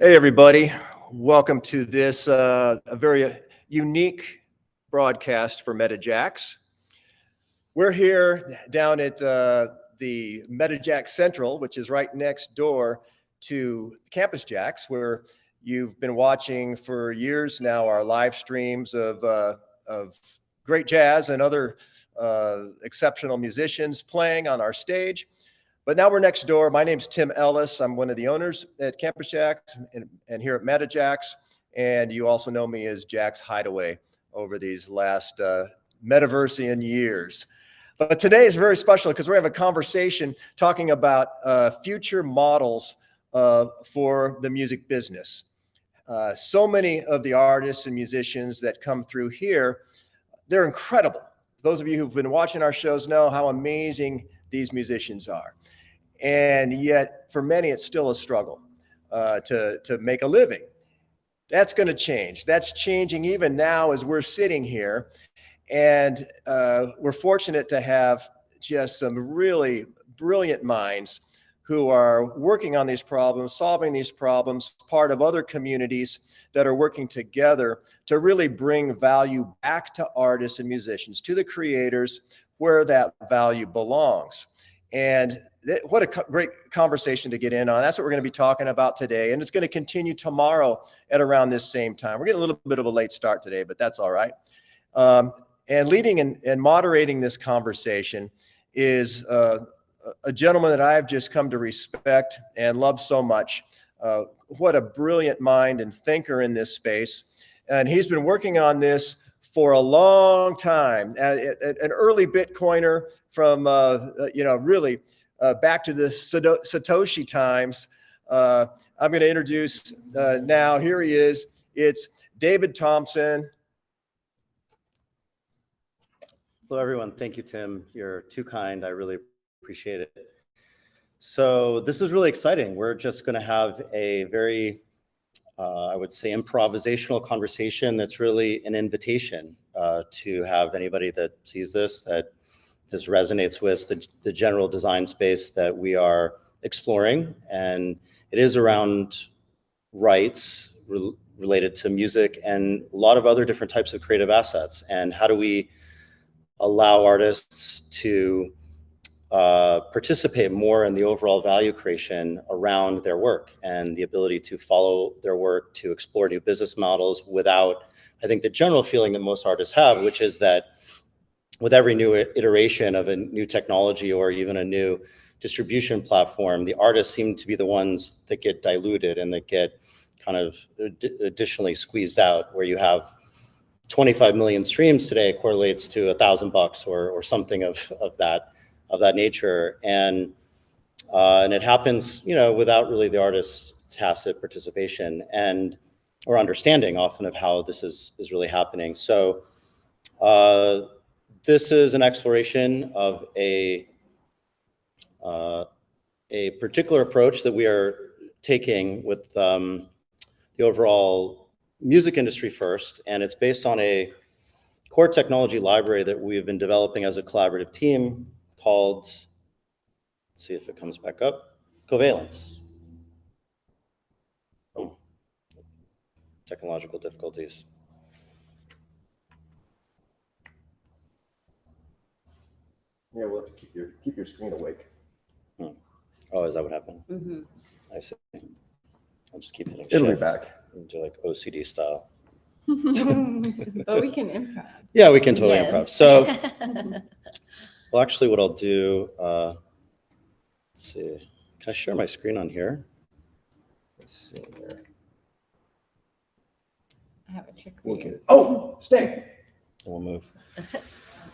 Hey, everybody. Welcome to this a very unique broadcast for MetaJAX. We're here down at the MetaJAX Central, which is right next door to Campus Jacks, where you've been watching for years now our live streams of great jazz and other exceptional musicians playing on our stage. But now we're next door. My name's Tim Ellis. I'm one of the owners at Campus Jacks and here at MetaJAX. And you also know me as Jack's Hideaway over these last metaversian years. But today is very special because we're having a conversation talking about future models for the music business. So many of the artists and musicians that come through here, they're incredible. Those of you who've been watching our shows know how amazing these musicians are. And yet, for many, it's still a struggle to make a living. That's going to change. That's changing even now as we're sitting here. And we're fortunate to have just some really brilliant minds who are working on these problems, solving these problems, part of other communities that are working together to really bring value back to artists and musicians, to the creators, where that value belongs. And what a great conversation to get in on. That's what we're going to be talking about today. And it's going to continue tomorrow at around this same time. We're getting a little bit of a late start today, but that's all right. And leading and moderating this conversation is a gentleman that I've just come to respect and love so much. What a brilliant mind and thinker in this space. And he's been working on this for a long time, an early Bitcoiner from, really back to the Satoshi times. I'm going to introduce now, here he is. It's David Thompson. Hello, everyone. Thank you, Tim. You're too kind. I really appreciate it. So this is really exciting. We're just going to have a very I would say improvisational conversation that's really an invitation to have anybody that sees this, that this resonates with the general design space that we are exploring. And it is around rights related to music and a lot of other different types of creative assets. And how do we allow artists to participate more in the overall value creation around their work and the ability to follow their work, to explore new business models without, I think, the general feeling that most artists have, which is that with every new iteration of a new technology or even a new distribution platform, the artists seem to be the ones that get diluted and that get kind of additionally squeezed out, where you have 25 million streams today correlates to $1,000 or something of that nature, and it happens, without really the artist's tacit participation and or understanding often of how this is really happening. So this is an exploration of a particular approach that we are taking with the overall music industry first, and it's based on a core technology library that we've been developing as a collaborative team called, let's see if it comes back up, Covalence. Oh, technological difficulties. Yeah, we'll have to keep your screen awake. Oh, is that what happened? Mm-hmm. I see. I'll just keep hitting It'll shift be back. into like OCD style. But we can improv. Yeah, we can totally Yes. improv. So, well, actually, what I'll do, let's see. Can I share my screen on here? Let's see here. I have a trick for We'll you. get it. Oh, stay. We'll move. Do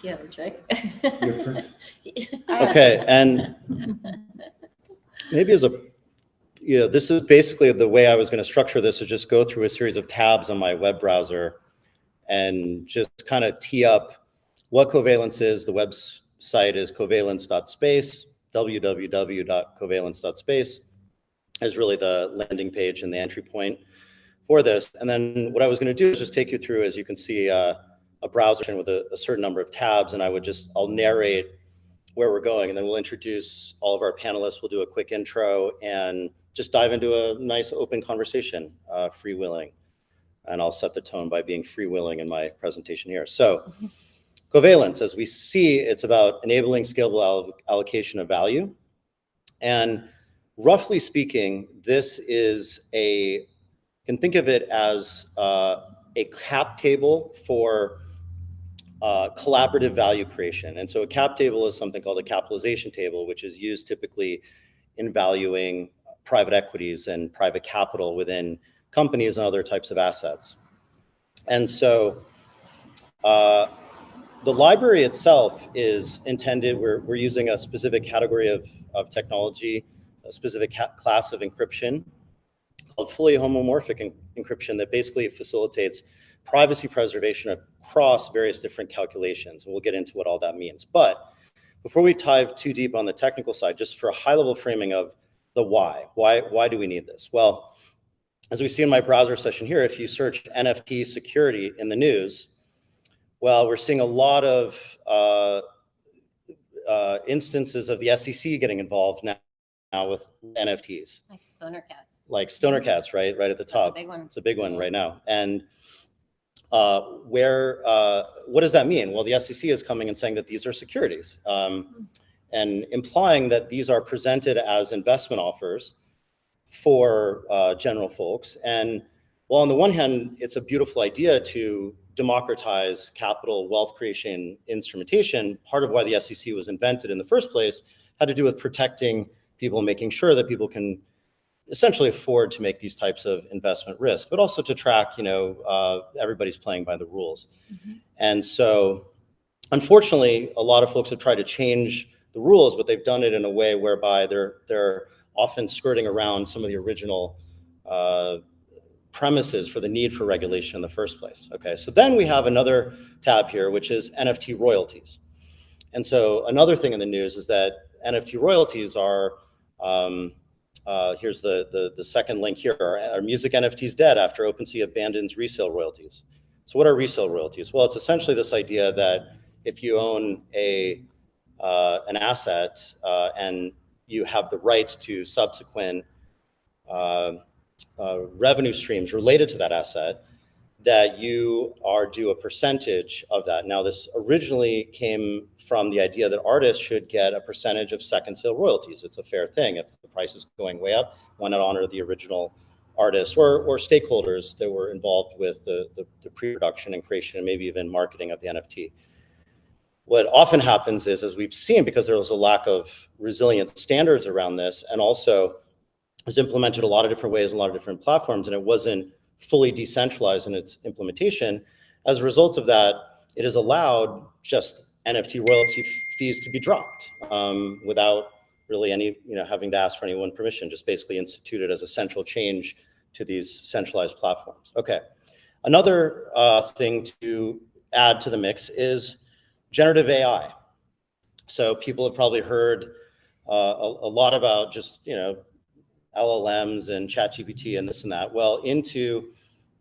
you have a trick? You have tricks? Okay, and maybe this is basically the way I was going to structure this, is just go through a series of tabs on my web browser and just kind of tee up what Covalence is. The website is covalence.space, www.covalence.space is really the landing page and the entry point for this. And then what I was going to do is just take you through, as you can see, a browser with a certain number of tabs, and I'll narrate where we're going, and then we'll introduce all of our panelists. We'll do a quick intro, and just dive into a nice open conversation, freewheeling. And I'll set the tone by being freewheeling in my presentation here. So covalence, as we see, it's about enabling scalable allocation of value. And roughly speaking, this is you can think of it as a cap table for collaborative value creation. And so a cap table is something called a capitalization table, which is used typically in valuing private equities and private capital within companies and other types of assets. And so the library itself is intended, we're using a specific category of technology, a specific class of encryption called fully homomorphic encryption that basically facilitates privacy preservation across various different calculations. And we'll get into what all that means. But before we dive too deep on the technical side, just for a high level framing of the why do we need this? Well, as we see in my browser session here, if you search NFT security in the news, well, we're seeing a lot of instances of the SEC getting involved now with NFTs. Like stoner cats. Like stoner cats, right at the top. That's a big one. It's a big one right now. And what does that mean? Well, the SEC is coming and saying that these are securities, and implying that these are presented as investment offers for general folks. And well, on the one hand, it's a beautiful idea to democratize capital wealth creation instrumentation. Part of why the SEC was invented in the first place had to do with protecting people and making sure that people can essentially afford to make these types of investment risk, but also to track, everybody's playing by the rules. Mm-hmm. And so, unfortunately, a lot of folks have tried to change the rules, but they've done it in a way whereby they're often skirting around some of the original premises for the need for regulation in the first place. Okay, so then we have another tab here, which is NFT royalties. And so another thing in the news is that NFT royalties are, here's the second link here, are music NFTs dead after OpenSea abandons resale royalties? So what are resale royalties? Well, it's essentially this idea that if you own an asset and you have the right to subsequent revenue streams related to that asset, that you are due a percentage of that. Now, this originally came from the idea that artists should get a percentage of second sale royalties. It's a fair thing. If the price is going way up, why not honor the original artists or stakeholders that were involved with the pre-production and creation and maybe even marketing of the NFT. What often happens is, as we've seen, because there was a lack of resilient standards around this, and also it was implemented a lot of different ways, a lot of different platforms, and it wasn't fully decentralized in its implementation. As a result of that, it has allowed just NFT royalty fees to be dropped without really any, having to ask for anyone's permission, just basically instituted as a central change to these centralized platforms. Okay, another thing to add to the mix is generative AI. So people have probably heard a lot about just, LLMs and ChatGPT and this and that. Well, into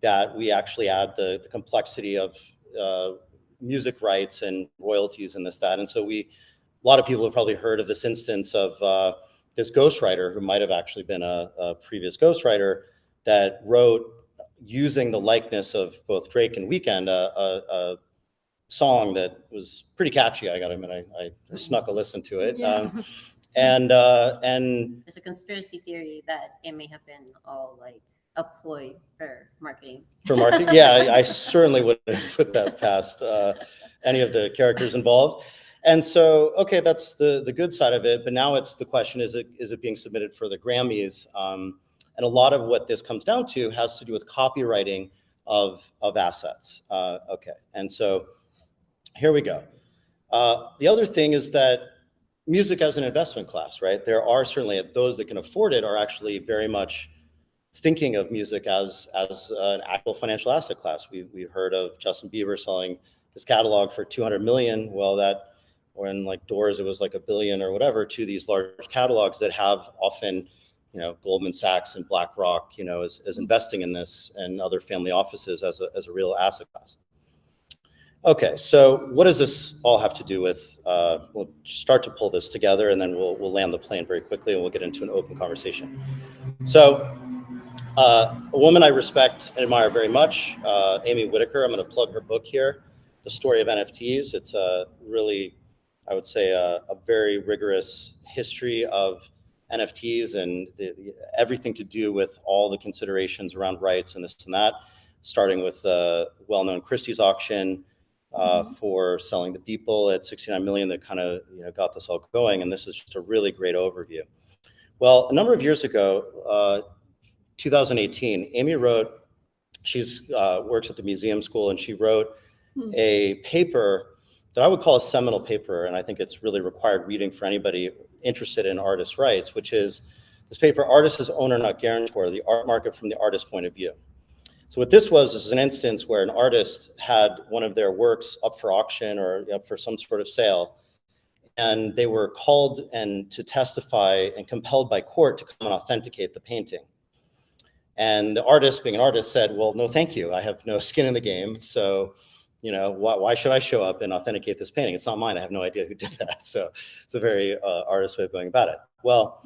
that, we actually add the complexity of music rights and royalties and this, that. And so a lot of people have probably heard of this instance of this ghostwriter who might have actually been a previous ghostwriter that wrote, using the likeness of both Drake and Weeknd, a song that was pretty catchy. I gotta admit, I snuck a listen to it. Yeah. And there's a conspiracy theory that it may have been all like a ploy for marketing. Yeah, I certainly wouldn't put that past any of the characters involved. And so, okay, that's the good side of it. But now it's the question: is it being submitted for the Grammys? And a lot of what this comes down to has to do with copywriting of assets. Okay, and so here we go. The other thing is that music as an investment class, right? There are certainly those that can afford it are actually very much thinking of music as an actual financial asset class. We've heard of Justin Bieber selling his catalog for 200 million. Well, or in like Doors, it was like $1 billion or whatever, to these large catalogs that have often, Goldman Sachs and BlackRock, as investing in this, and other family offices as a real asset class. Okay, so what does this all have to do with? We'll start to pull this together, and then we'll land the plane very quickly, and we'll get into an open conversation. So, a woman I respect and admire very much, Amy Whitaker. I'm going to plug her book here, The Story of NFTs. It's a really, I would say, a very rigorous history of NFTs and everything to do with all the considerations around rights and this and that, starting with well-known Christie's auction. For selling the Beeple at 69 million that kind of got this all going, and this is just a really great overview. Well, a number of years ago, 2018, Amy wrote, she's works at the museum school, and she wrote a paper that I would call a seminal paper, and I think it's really required reading for anybody interested in artist rights, which is this paper, Artist as Owner Not Guarantor, the art market from the artist's point of view. So what this was is an instance where an artist had one of their works up for auction or up for some sort of sale, and they were called and to testify and compelled by court to come and authenticate the painting. And the artist, being an artist, said, well, no, thank you. I have no skin in the game. So, why should I show up and authenticate this painting? It's not mine. I have no idea who did that. So it's a very artist way of going about it. Well,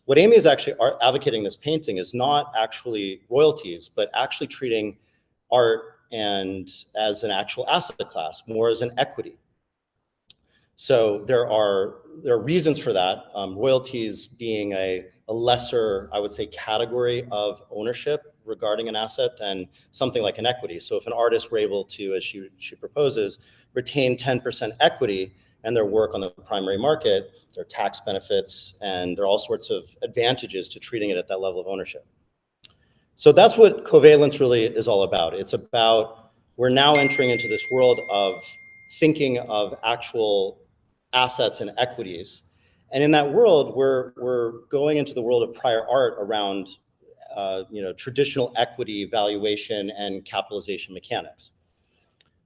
what Amy is actually advocating this painting is not actually royalties, but actually treating art and as an actual asset class, more as an equity. So there are reasons for that. Royalties being a lesser, I would say, category of ownership regarding an asset than something like an equity. So if an artist were able to, as she proposes, retain 10% equity and their work on the primary market, there are tax benefits, and there are all sorts of advantages to treating it at that level of ownership. So that's what covalence really is all about. It's about, we're now entering into this world of thinking of actual assets and equities. And in that world, we're going into the world of prior art around traditional equity valuation and capitalization mechanics.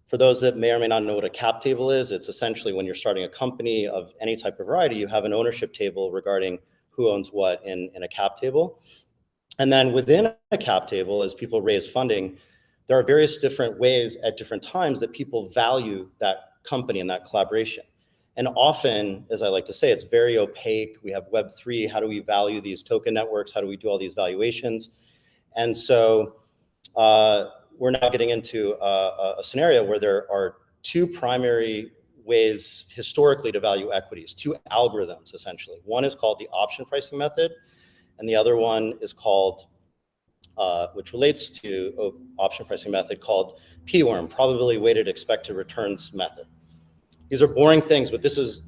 For those that may or may not know what a cap table is, it's essentially when you're starting a company of any type of variety, you have an ownership table regarding who owns what in a cap table. And then within a cap table, as people raise funding, there are various different ways at different times that people value that company and that collaboration. And often, as I like to say, it's very opaque. We have Web3. How do we value these token networks? How do we do all these valuations? And so we're now getting into a scenario where there are two primary ways historically to value equities, two algorithms, essentially. One is called the option pricing method, and the other one is called, which relates to option pricing method, called PWORM, probability weighted expected returns method. These are boring things, but this is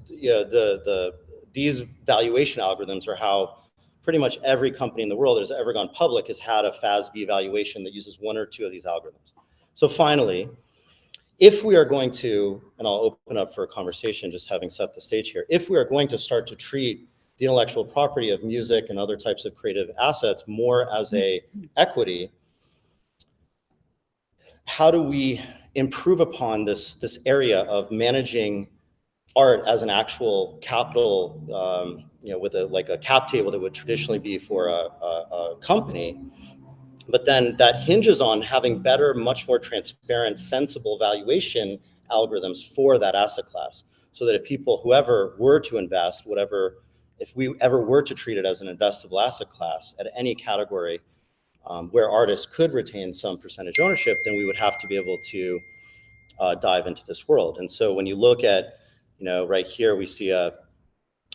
these valuation algorithms are how pretty much every company in the world that has ever gone public has had a FASB valuation that uses one or two of these algorithms. So finally, if we are going to, and I'll open up for a conversation just having set the stage here, if we are going to start to treat the intellectual property of music and other types of creative assets more as a equity, how do we improve upon this area of managing art as an actual capital, with a cap table that would traditionally be for a company, but then that hinges on having better, much more transparent, sensible valuation algorithms for that asset class, so that if whoever were to invest, if we ever were to treat it as an investable asset class at any category where artists could retain some percentage ownership, then we would have to be able to dive into this world. And so when you look at, right here, we see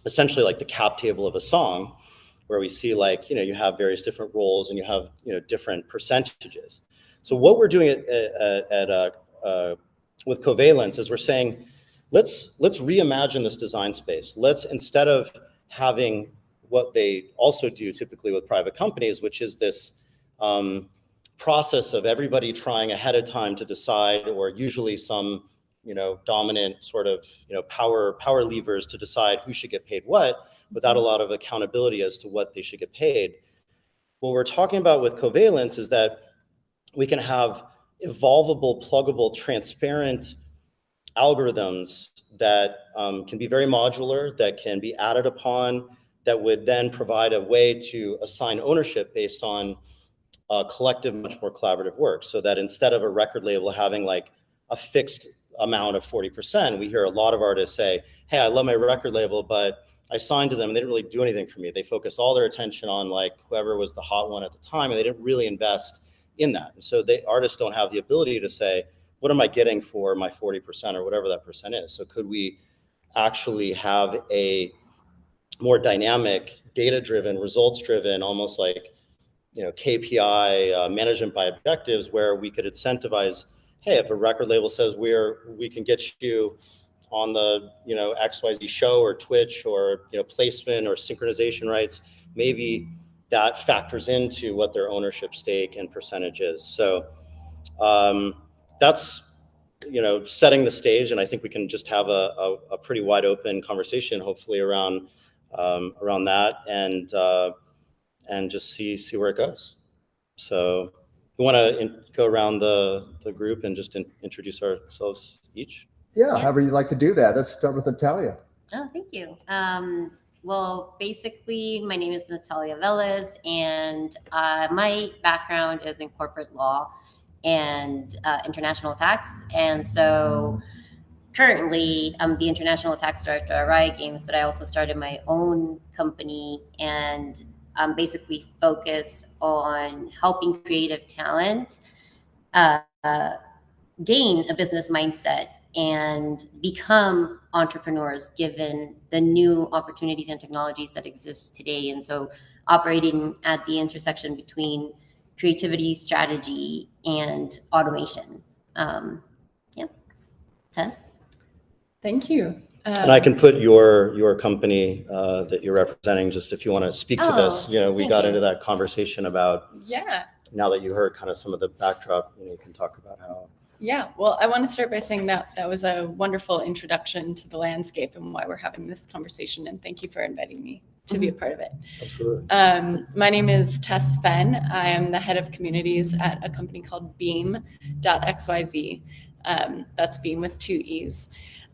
essentially like the cap table of a song, where we see you have various different roles and you have, different percentages. So what we're doing with covalence is we're saying, let's reimagine this design space. Let's, instead of having what they also do typically with private companies, which is this process of everybody trying ahead of time to decide, or usually some dominant sort of power levers to decide who should get paid what, without a lot of accountability as to what they should get paid. What we're talking about with covalence is that we can have evolvable, pluggable, transparent algorithms that can be very modular, that can be added upon, that would then provide a way to assign ownership based on collective, much more collaborative work. So that instead of a record label having like a fixed amount of 40%. We hear a lot of artists say, hey, I love my record label, but I signed to them and they didn't really do anything for me. They focused all their attention on like whoever was the hot one at the time, and they didn't really invest in that. And so artists don't have the ability to say, what am I getting for my 40% or whatever that percent is? So could we actually have a more dynamic, data-driven, results-driven, almost like, KPI management by objectives, where we could incentivize, hey, if a record label says we can get you on the XYZ show or Twitch or placement or synchronization rights, maybe that factors into what their ownership stake and percentage is. So that's setting the stage, and I think we can just have a pretty wide open conversation, hopefully around that, and just see where it goes. So we want to go around the group and just introduce ourselves each. Yeah, however you'd like to do that. Let's start with Natalia. Oh, thank you. Well, basically, my name is Natalia Velez, and my background is in corporate law and international tax. And so currently, I'm the international tax director at Riot Games, but I also started my own company and basically focus on helping creative talent gain a business mindset and become entrepreneurs given the new opportunities and technologies that exist today. And so operating at the intersection between creativity, strategy, and automation. Tess? Thank you. And I can put your company that you're representing, just if you want to speak to this. We got into that conversation about, now that you heard kind of some of the backdrop, you can talk about how. Yeah, well, I want to start by saying that was a wonderful introduction to the landscape and why we're having this conversation. And thank you for inviting me to be a part of it. Absolutely. My name is Tess Fenn. I am the head of communities at a company called Beam.xyz. That's Beam with 2 E's.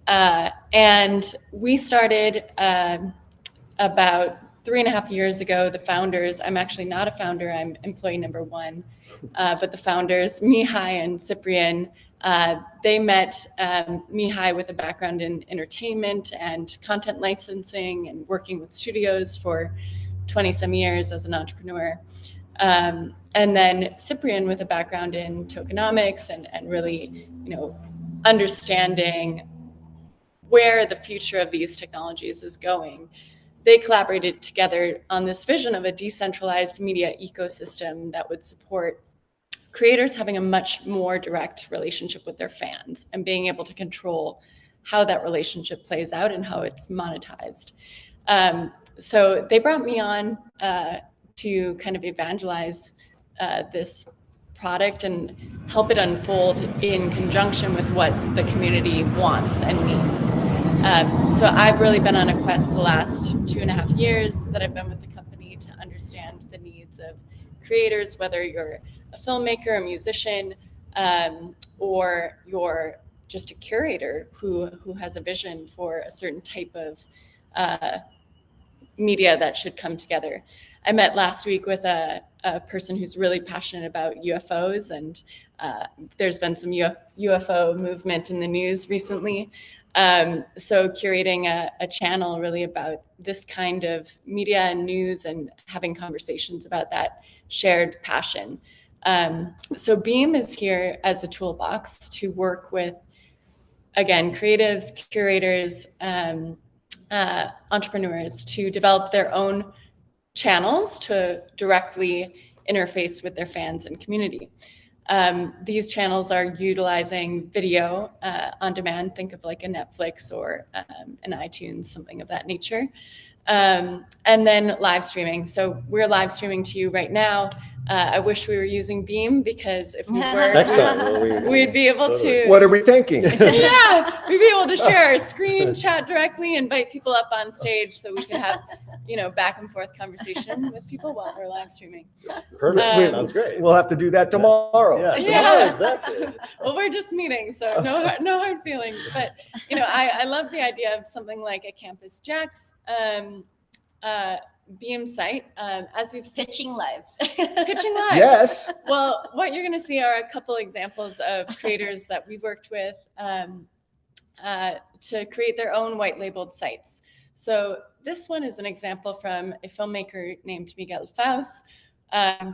And we started about 3.5 years ago. The founders, I'm actually not a founder, I'm employee number 1, but the founders, Mihai and Cyprian, they met Mihai with a background in entertainment and content licensing and working with studios for 20 some years as an entrepreneur. And then Cyprian with a background in tokenomics and really, understanding where the future of these technologies is going. They collaborated together on this vision of a decentralized media ecosystem that would support creators having a much more direct relationship with their fans and being able to control how that relationship plays out and how it's monetized. So they brought me on to kind of evangelize this product and help it unfold in conjunction with what the community wants and needs. So I've really been on a quest the last 2.5 years that I've been with the company to understand the needs of creators, whether you're a filmmaker, a musician, or you're just a curator who has a vision for a certain type of media that should come together. I met last week with a person who's really passionate about UFOs, and there's been some UFO movement in the news recently. So curating a channel really about this kind of media and news and having conversations about that shared passion. So Beam is here as a toolbox to work with, again, creatives, curators, entrepreneurs to develop their own channels to directly interface with their fans and community. These channels are utilizing video on demand. Think of like a Netflix or an iTunes, something of that nature. And then live streaming. So we're live streaming to you right now. I wish we were using Beam, because if we were, Next time, we'd be able to. What are we thinking? Yeah, we'd be able to share our screen, chat directly, invite people up on stage so we can have, back and forth conversation with people while we're live streaming. Perfect. Sounds great. We'll have to do that tomorrow. Yeah, exactly. Well, we're just meeting, so no hard feelings. But I love the idea of something like a Campus JAX, Beam site, as we've said, Pitching live. pitching live. Yes. Well, what you're going to see are a couple examples of creators that we've worked with to create their own white labeled sites. So this one is an example from a filmmaker named Miguel Faust,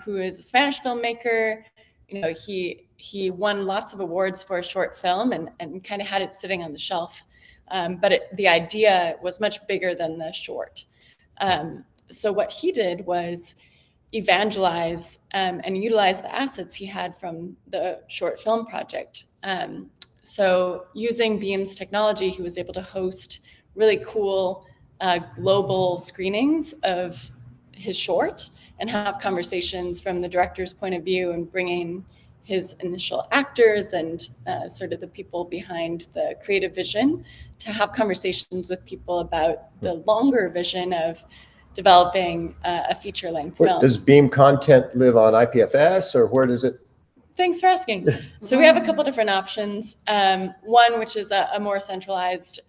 who is a Spanish filmmaker. You know, he won lots of awards for a short film and kind of had it sitting on the shelf. But the idea was much bigger than the short. So what he did was evangelize and utilize the assets he had from the short film project. So using Beam's technology, he was able to host really cool global screenings of his short and have conversations from the director's point of view and bringing his initial actors and sort of the people behind the creative vision to have conversations with people about the longer vision of developing a feature-length film. Does Beam content live on IPFS, or where does it? Thanks for asking. So we have a couple different options. One, which is a more centralized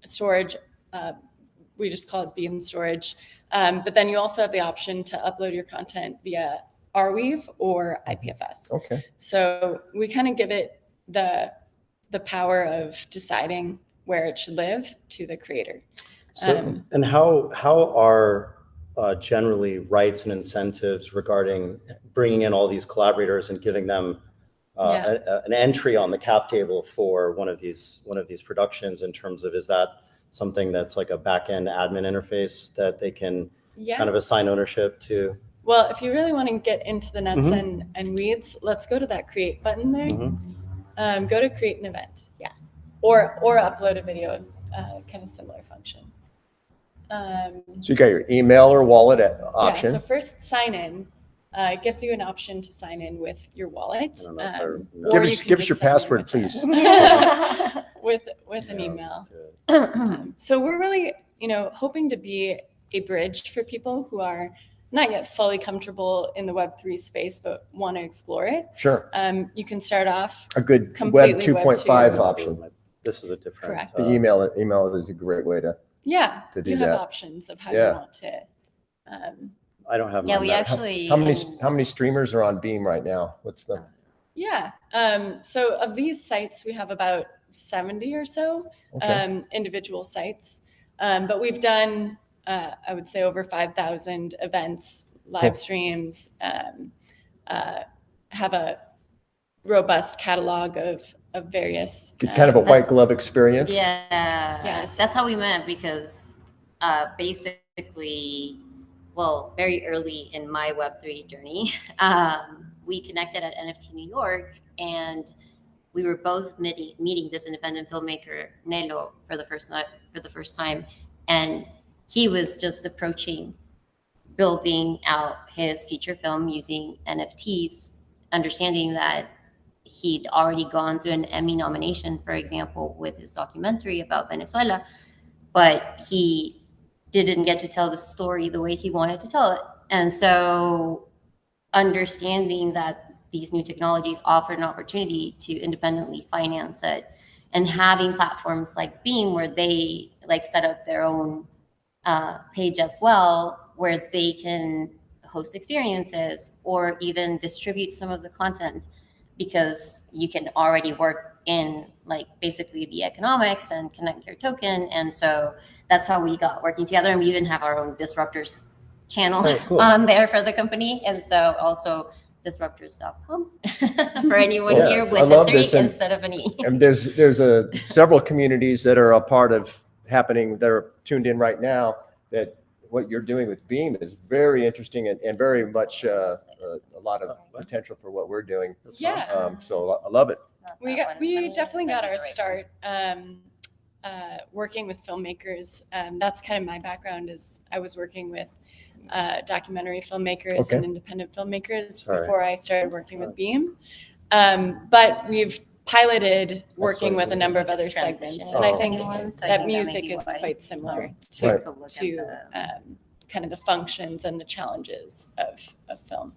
storage. We just call it Beam storage. But then you also have the option to upload your content via Arweave or IPFS. Okay. So we kind of give it the power of deciding where it should live to the creator. So, and how are generally rights and incentives regarding bringing in all these collaborators and giving them an entry on the cap table for one of these productions, in terms of, is that something that's like a back-end admin interface that they can kind of assign ownership to? Well, if you really want to get into the nuts and weeds, let's go to that create button there. Go to create an event, or upload a video, kind of similar function. So you got your email or wallet option. So first sign in. It gives you an option to sign in with your wallet. Give us your password, please. with an email. So we're really, hoping to be a bridge for people who are not yet fully comfortable in the Web3 space, but want to explore it. Sure. You can start off A good Web completely 2.5 option. This is a different. Correct. The email is a great way to to do you that. have options of how you want to. I don't have. Yeah, mine we that- actually. How many streamers are on Beam right now? What's the? So of these sites, we have about 70 or so individual sites, but we've done, I would say, over 5,000 events, live streams, have a robust catalog of various. Kind of a white glove experience. Yes. That's how we met, because basically, well, very early in my Web3 journey, we connected at NFT New York, and we were both meeting this independent filmmaker, Nelo, for the first time. And he was just approaching building out his feature film using NFTs, understanding that he'd already gone through an Emmy nomination, for example, with his documentary about Venezuela, but he didn't get to tell the story the way he wanted to tell it. And so understanding that these new technologies offer an opportunity to independently finance it, and having platforms like Beam where they set up their own page as well, where they can host experiences or even distribute some of the content, because you can already work in basically the economics and connect your token. And so that's how we got working together. And we even have our own Disruptors channel on there for the company. And so also disruptors.com for anyone here with a 3 instead of an E. And there's several communities that are a part of happening that are tuned in right now, that what you're doing with Beam is very interesting and very much a lot of potential for what we're doing. So I love it. We definitely got our start working with filmmakers. That's kind of my background, is I was working with documentary filmmakers and independent filmmakers before I started working with Beam. But we've piloted working with a number of other segments. And I think that music is quite similar to kind of the functions and the challenges of film.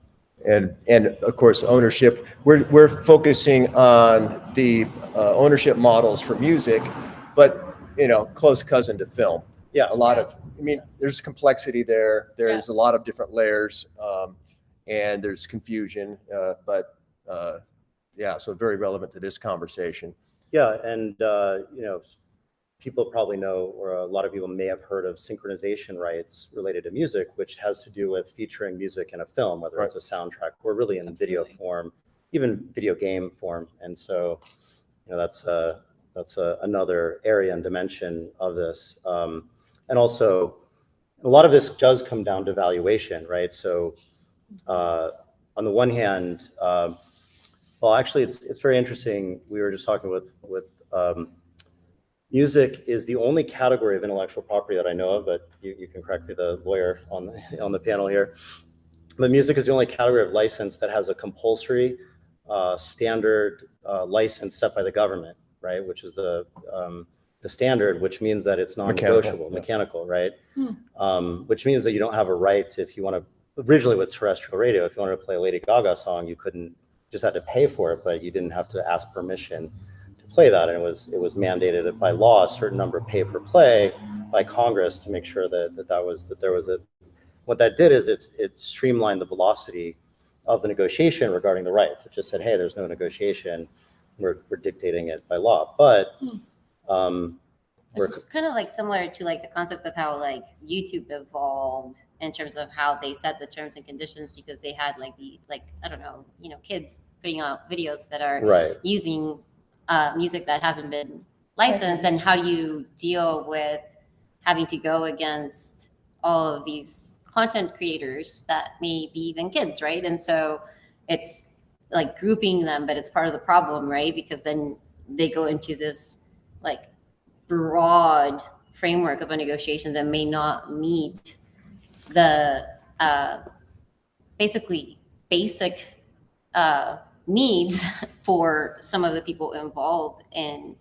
And of course, ownership. We're focusing on the ownership models for music, but close cousin to film. Yeah. a lot of, I mean, there's complexity there. There's a lot of different layers, and there's confusion, but yeah, so very relevant to this conversation. Yeah, and you know, people probably know, or a lot of people may have heard of synchronization rights related to music, which has to do with featuring music in a film, whether it's a soundtrack or really in video form, even video game form. And so, you know, that's another area and dimension of this. And also, a lot of this does come down to valuation, right? So, on the one hand, well, actually, it's very interesting. We were just talking with music is the only category of intellectual property that I know of, but you can correct me, the lawyer on the panel here. But music is the only category of license that has a compulsory standard license set by the government, right? Which is the standard, which means that it's non-negotiable, mechanical, right? Which means that you don't have a right if you want to, originally with terrestrial radio, if you wanted to play a Lady Gaga song, you couldn't, just had to pay for it, but you didn't have to ask permission to play that. And it was mandated by law, a certain number of pay per play by Congress to make sure that there was a, what that did is it streamlined the velocity of the negotiation regarding the rights. It just said, hey, there's no negotiation. We're dictating it by law. But it's kind of like similar to like the concept of how like YouTube evolved in terms of how they set the terms and conditions, because they had like I don't know, you know, kids putting out videos that are using music that hasn't been licensed, and how do you deal with having to go against all of these content creators that may be even kids, right? And so it's like grouping them, but it's part of the problem, right? Because then they go into this like broad framework of a negotiation that may not meet the basic needs for some of the people involved in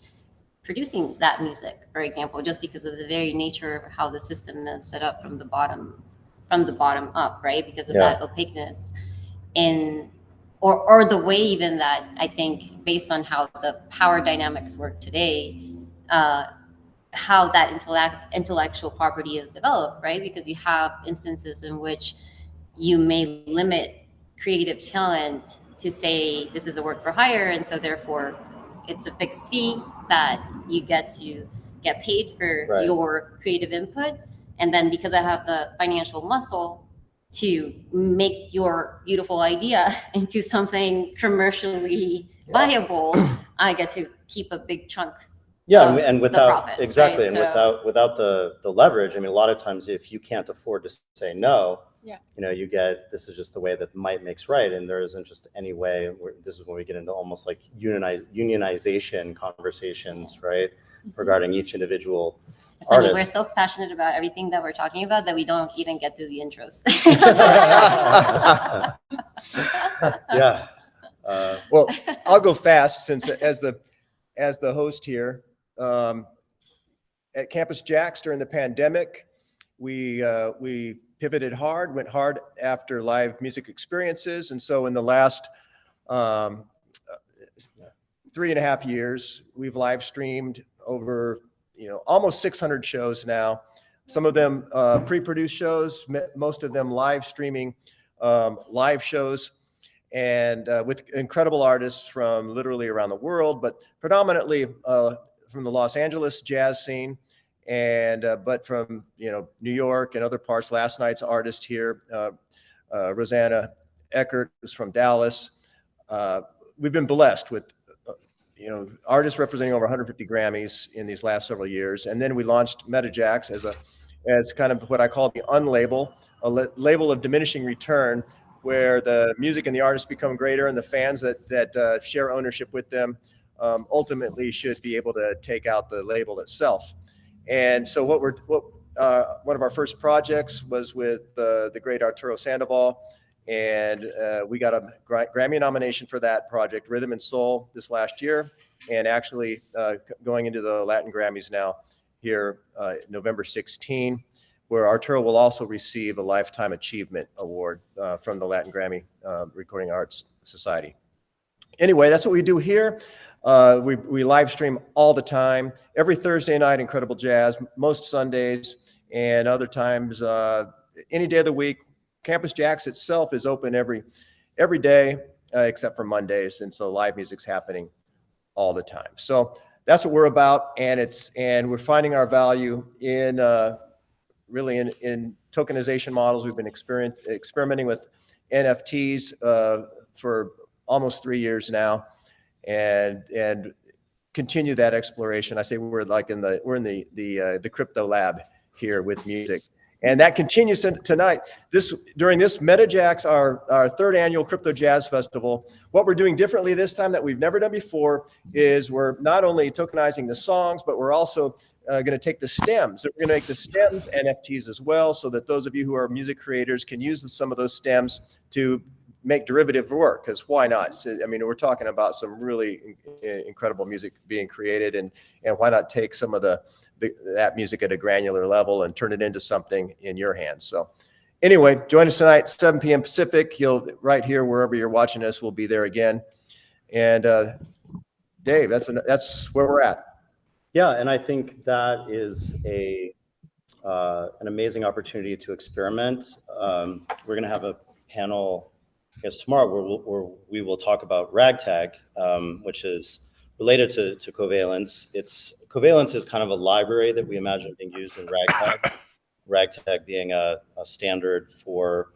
producing that music, for example, just because of the very nature of how the system is set up from the bottom up, right? Because of that opaqueness in or the way even that I think based on how the power dynamics work today, how that intellectual property is developed, right? Because you have instances in which you may limit creative talent to say this is a work for hire, and so therefore it's a fixed fee that you get paid for your creative input. And then because I have the financial muscle to make your beautiful idea into something commercially viable, I get to keep a big chunk. And without profits, exactly, right? and without the leverage. I mean, a lot of times if you can't afford to say no, you know, you get, this is just the way that might makes right, and there isn't just any way. This is when we get into almost like unionization conversations, right, regarding each individual It's funny, artist. we're so passionate about everything that we're talking about that we don't even get through the intros. Well, I'll go fast since as the host here, at Campus JazzFest during the pandemic, we pivoted hard, went hard after live music experiences. And so in the last 3.5 years, we've live streamed over, you know, almost 600 shows now. Some of them pre-produced shows, most of them live streaming live shows, and with incredible artists from literally around the world, but predominantly from the Los Angeles jazz scene, and but from, you know, New York and other parts. Last night's artist here, Rosanna Eckert, was from Dallas. We've been blessed with you know, artists representing over 150 Grammys in these last several years. And then we launched MetaJAX as kind of what I call the unlabel, a label of diminishing return, where the music and the artists become greater, and the fans that share ownership with them ultimately should be able to take out the label itself. And so one of our first projects was with the great Arturo Sandoval, and we got a Grammy nomination for that project, Rhythm and Soul, this last year, and actually going into the Latin Grammys now here November 16, where Arturo will also receive a Lifetime Achievement Award from the Latin Grammy Recording Arts Society. Anyway, that's what we do here. We live stream all the time. Every Thursday night, Incredible Jazz, most Sundays, and other times, any day of the week. Campus Jax itself is open every day, except for Mondays, and so live music's happening all the time. So that's what we're about, and we're finding our value in really in tokenization models. We've been experimenting with NFTs for almost 3 years now, and continue that exploration. I say we're in the crypto lab here with music. And that continues tonight. During this MetaJAX, our third annual Crypto Jazz Festival, what we're doing differently this time that we've never done before is we're not only tokenizing the songs, but we're also going to take the stems. We're going to make the stems NFTs as well, so that those of you who are music creators can use some of those stems to make derivative work, because why not? So, I mean, we're talking about some really incredible music being created, and why not take some of that music at a granular level and turn it into something in your hands. So anyway, join us tonight, 7 p.m. Pacific. You'll right here, wherever you're watching us, we'll be there again. And Dave, that's where we're at. Yeah, and I think that is an amazing opportunity to experiment. We're going to have a panel, I guess, tomorrow where we will talk about ragtag, which is related to covalence. Covalence is kind of a library that we imagine being used in ragtag. Ragtag being a standard for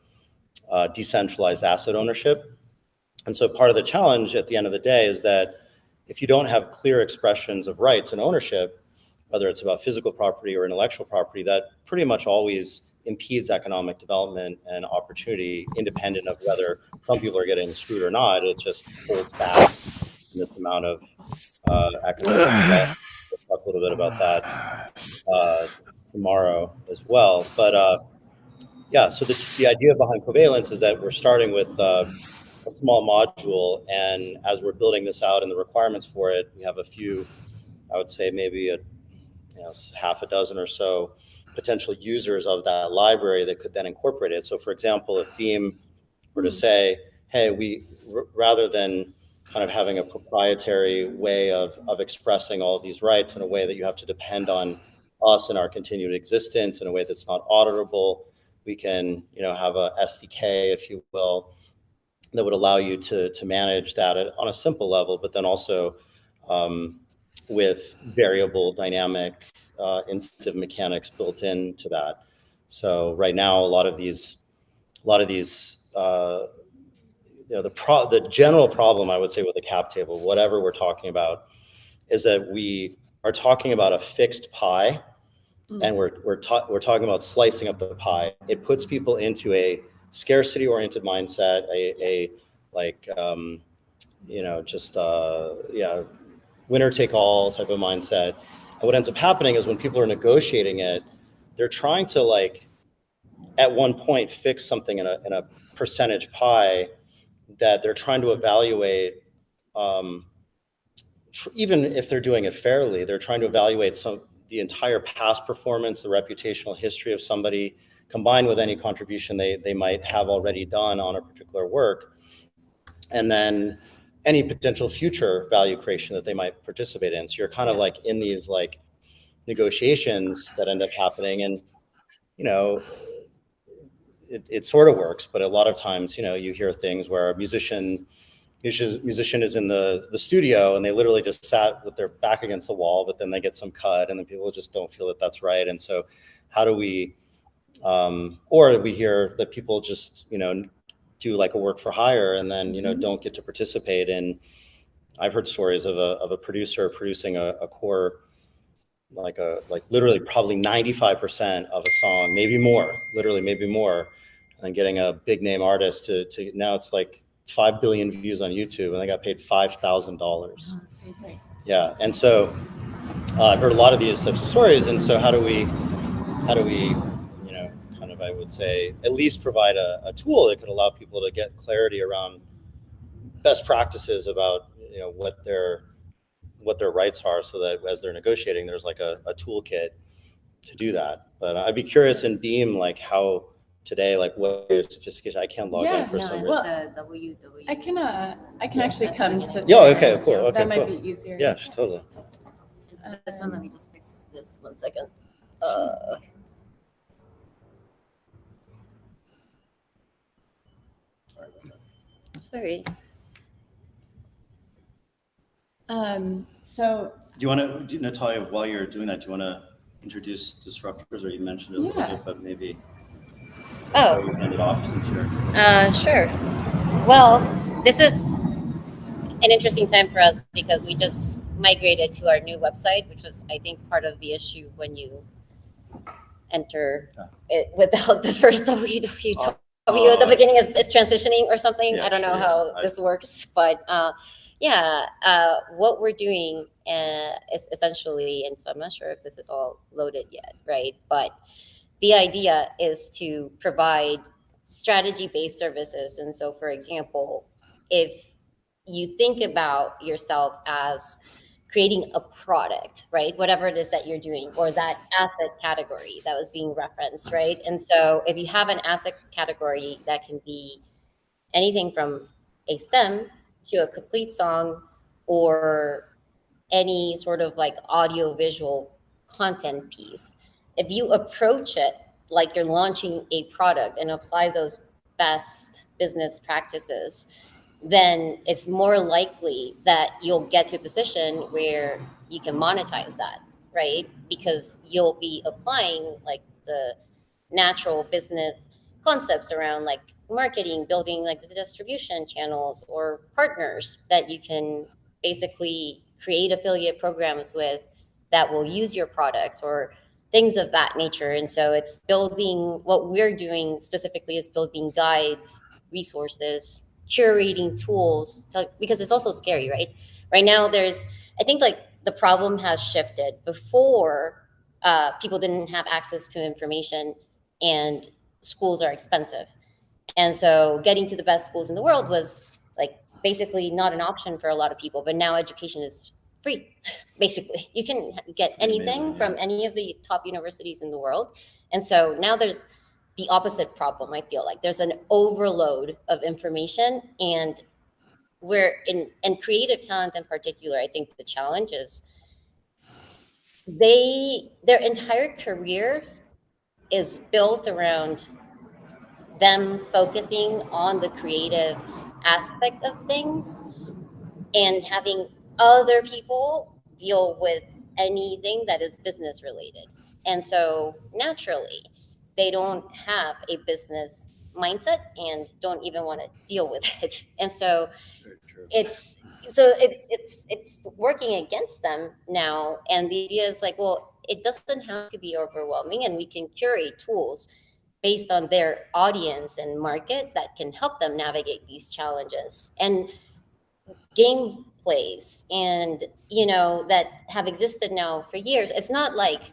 decentralized asset ownership. And so part of the challenge at the end of the day is that if you don't have clear expressions of rights and ownership, whether it's about physical property or intellectual property, that pretty much always impedes economic development and opportunity, independent of whether some people are getting screwed or not. It just holds back this amount of economic development. We'll talk a little bit about that tomorrow as well. But yeah, so the idea behind covalence is that we're starting with a small module, and as we're building this out and the requirements for it, we have a few, I would say maybe half a dozen or so potential users of that library that could then incorporate it. So for example, if Beam were to say, hey, rather than kind of having a proprietary way of expressing all of these rights in a way that you have to depend on us and our continued existence in a way that's not auditable, we can have a SDK, if you will, that would allow you to manage that on a simple level, but then also with variable dynamic incentive mechanics built into that. So right now, a lot of these the general problem, I would say, with the cap table, whatever we're talking about, is that we are talking about a fixed pie, and we're talking about slicing up the pie. It puts people into a scarcity-oriented mindset, winner-take-all type of mindset. And what ends up happening is when people are negotiating it, they're trying to at one point fix something in a percentage pie that they're trying to evaluate. Even if they're doing it fairly, they're trying to evaluate the entire past performance, the reputational history of somebody, combined with any contribution they might have already done on a particular work, and then any potential future value creation that they might participate in. So you're kind of in these negotiations that end up happening, and it sort of works, but a lot of times you hear things where a musician is in the studio and they literally just sat with their back against the wall, but then they get some cut and then people just don't feel that that's right. And so how do we or we hear that people just do a work for hire and then don't get to participate in. I've heard stories of a producer producing a core literally probably 95% of a song, maybe more, and getting a big name artist to now it's 5 billion views on YouTube and they got paid $5,000. Oh, that's crazy. Yeah, and so I've heard a lot of these types of stories, and so how do we kind of, I would say, at least provide a tool that could allow people to get clarity around best practices about what their rights are, so that as they're negotiating, there's a toolkit to do that. But I'd be curious in Beam, how today, like what your sophistication, I can't log Yeah, in for No, some it's reason. the www. I can actually come sit Yeah, there. okay, cool, okay, That might cool. be easier. Yeah, totally. This one, let me just fix this 1 second. Sorry. So Do you want to, Natalia, while you're doing that, do you want to introduce disruptors, or you mentioned it a little Yeah. bit, but maybe Oh, you hand it off since you're. sure. Well, this is an interesting time for us because we just migrated to our new website, which was, I think, part of the issue when you enter it without the first www at the beginning is transitioning or something. Yeah, I don't know sure, how yeah. this works, but what we're doing is essentially, and so I'm not sure if this is all loaded yet, right? But the idea is to provide strategy-based services. And so, for example, if you think about yourself as creating a product, right? Whatever it is that you're doing, or that asset category that was being referenced, right? And so if you have an asset category that can be anything from a stem to a complete song, or any sort of like audio visual content piece, if you approach it like you're launching a product and apply those best business practices, then it's more likely that you'll get to a position where you can monetize that, right? Because you'll be applying like the natural business concepts around like marketing, building like the distribution channels or partners that you can basically create affiliate programs with that will use your products or things of that nature. And so it's building, what we're doing specifically is building guides, resources, curating tools, because it's also scary, right? Right now, I think like the problem has shifted. Before, people didn't have access to information and schools are expensive. And so getting to the best schools in the world was like basically not an option for a lot of people, but now education is free. Basically, you can get anything from any of the top universities in the world. And so now there's the opposite problem. I feel like there's an overload of information, and and creative talent in particular, I think the challenge is their entire career is built around them focusing on the creative aspect of things and having other people deal with anything that is business related. And so naturally, they don't have a business mindset and don't even want to deal with it. And so it's working against them now. And the idea is like, well, it doesn't have to be overwhelming, and we can curate tools based on their audience and market that can help them navigate these challenges. And game plays and that have existed now for years. It's not like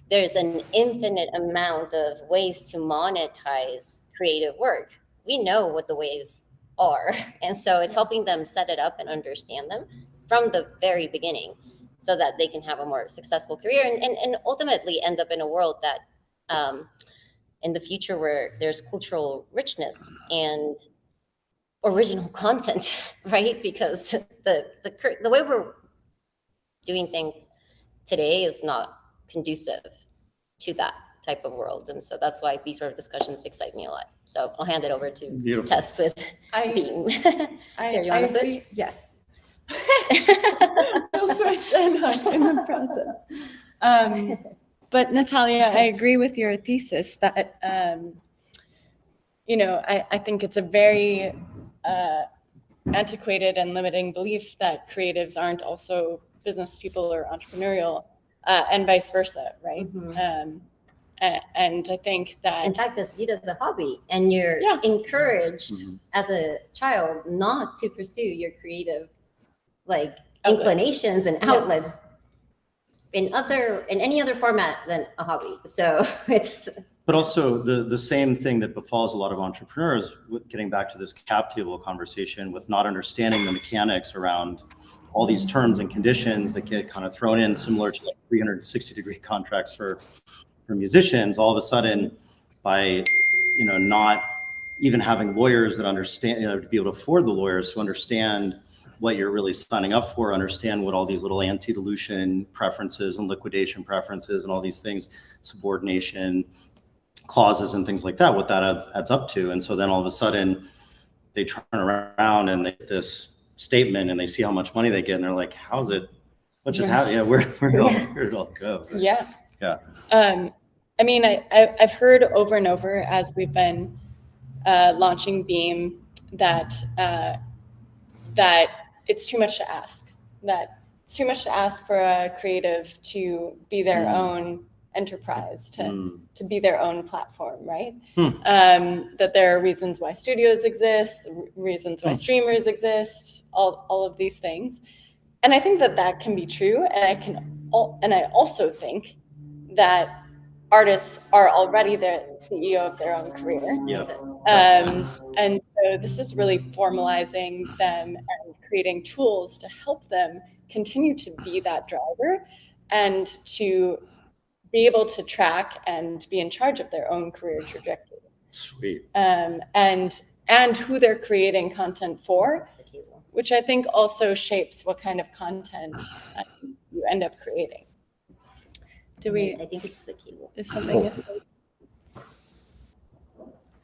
there's an infinite amount of ways to monetize creative work. We know what the ways are, and so it's helping them set it up and understand them from the very beginning so that they can have a more successful career and ultimately end up in a world that in the future where there's cultural richness and original content, right? Because the way we're doing things today is not conducive to that type of world. And so that's why these sort of discussions excite me a lot. So I'll hand it over to Beautiful. Tess with Beam. Here, you want to switch? Yes. We'll switch in the process. But Natalia, I agree with your thesis that, I think it's a very antiquated and limiting belief that creatives aren't also business people or entrepreneurial, and vice versa, right? Mhm. And I think that In fact, it's viewed as a hobby, and you're encouraged as a child not to pursue your creative inclinations and outlets in any other format than a hobby. So it's But also the same thing that befalls a lot of entrepreneurs, getting back to this cap table conversation, with not understanding the mechanics around all these terms and conditions that get kind of thrown in, similar to like 360-degree contracts for musicians. All of a sudden, by not even having lawyers that understand, to be able to afford the lawyers to understand what you're really signing up for, understand what all these little anti-dilution preferences and liquidation preferences and all these things, subordination clauses and things like that, what that adds up to. And so then all of a sudden they turn around and they get this statement and they see how much money they get and they're like, how's it, what just happened? Yeah, where did it all go? Yeah. Yeah. I mean, I've heard over and over as we've been launching Beam that that it's too much to ask. That it's too much to ask for a creative to be their own enterprise, to be their own platform, right? That there are reasons why studios exist, reasons why streamers exist, all of these things, and I think that can be true. And I also think that artists are already the CEO of their own career. And so this is really formalizing them and creating tools to help them continue to be that driver and to be able to track and be in charge of their own career trajectory. Sweet. And who they're creating content for, which I think also shapes what kind of content you end up creating. I think it's the key. Is something asleep?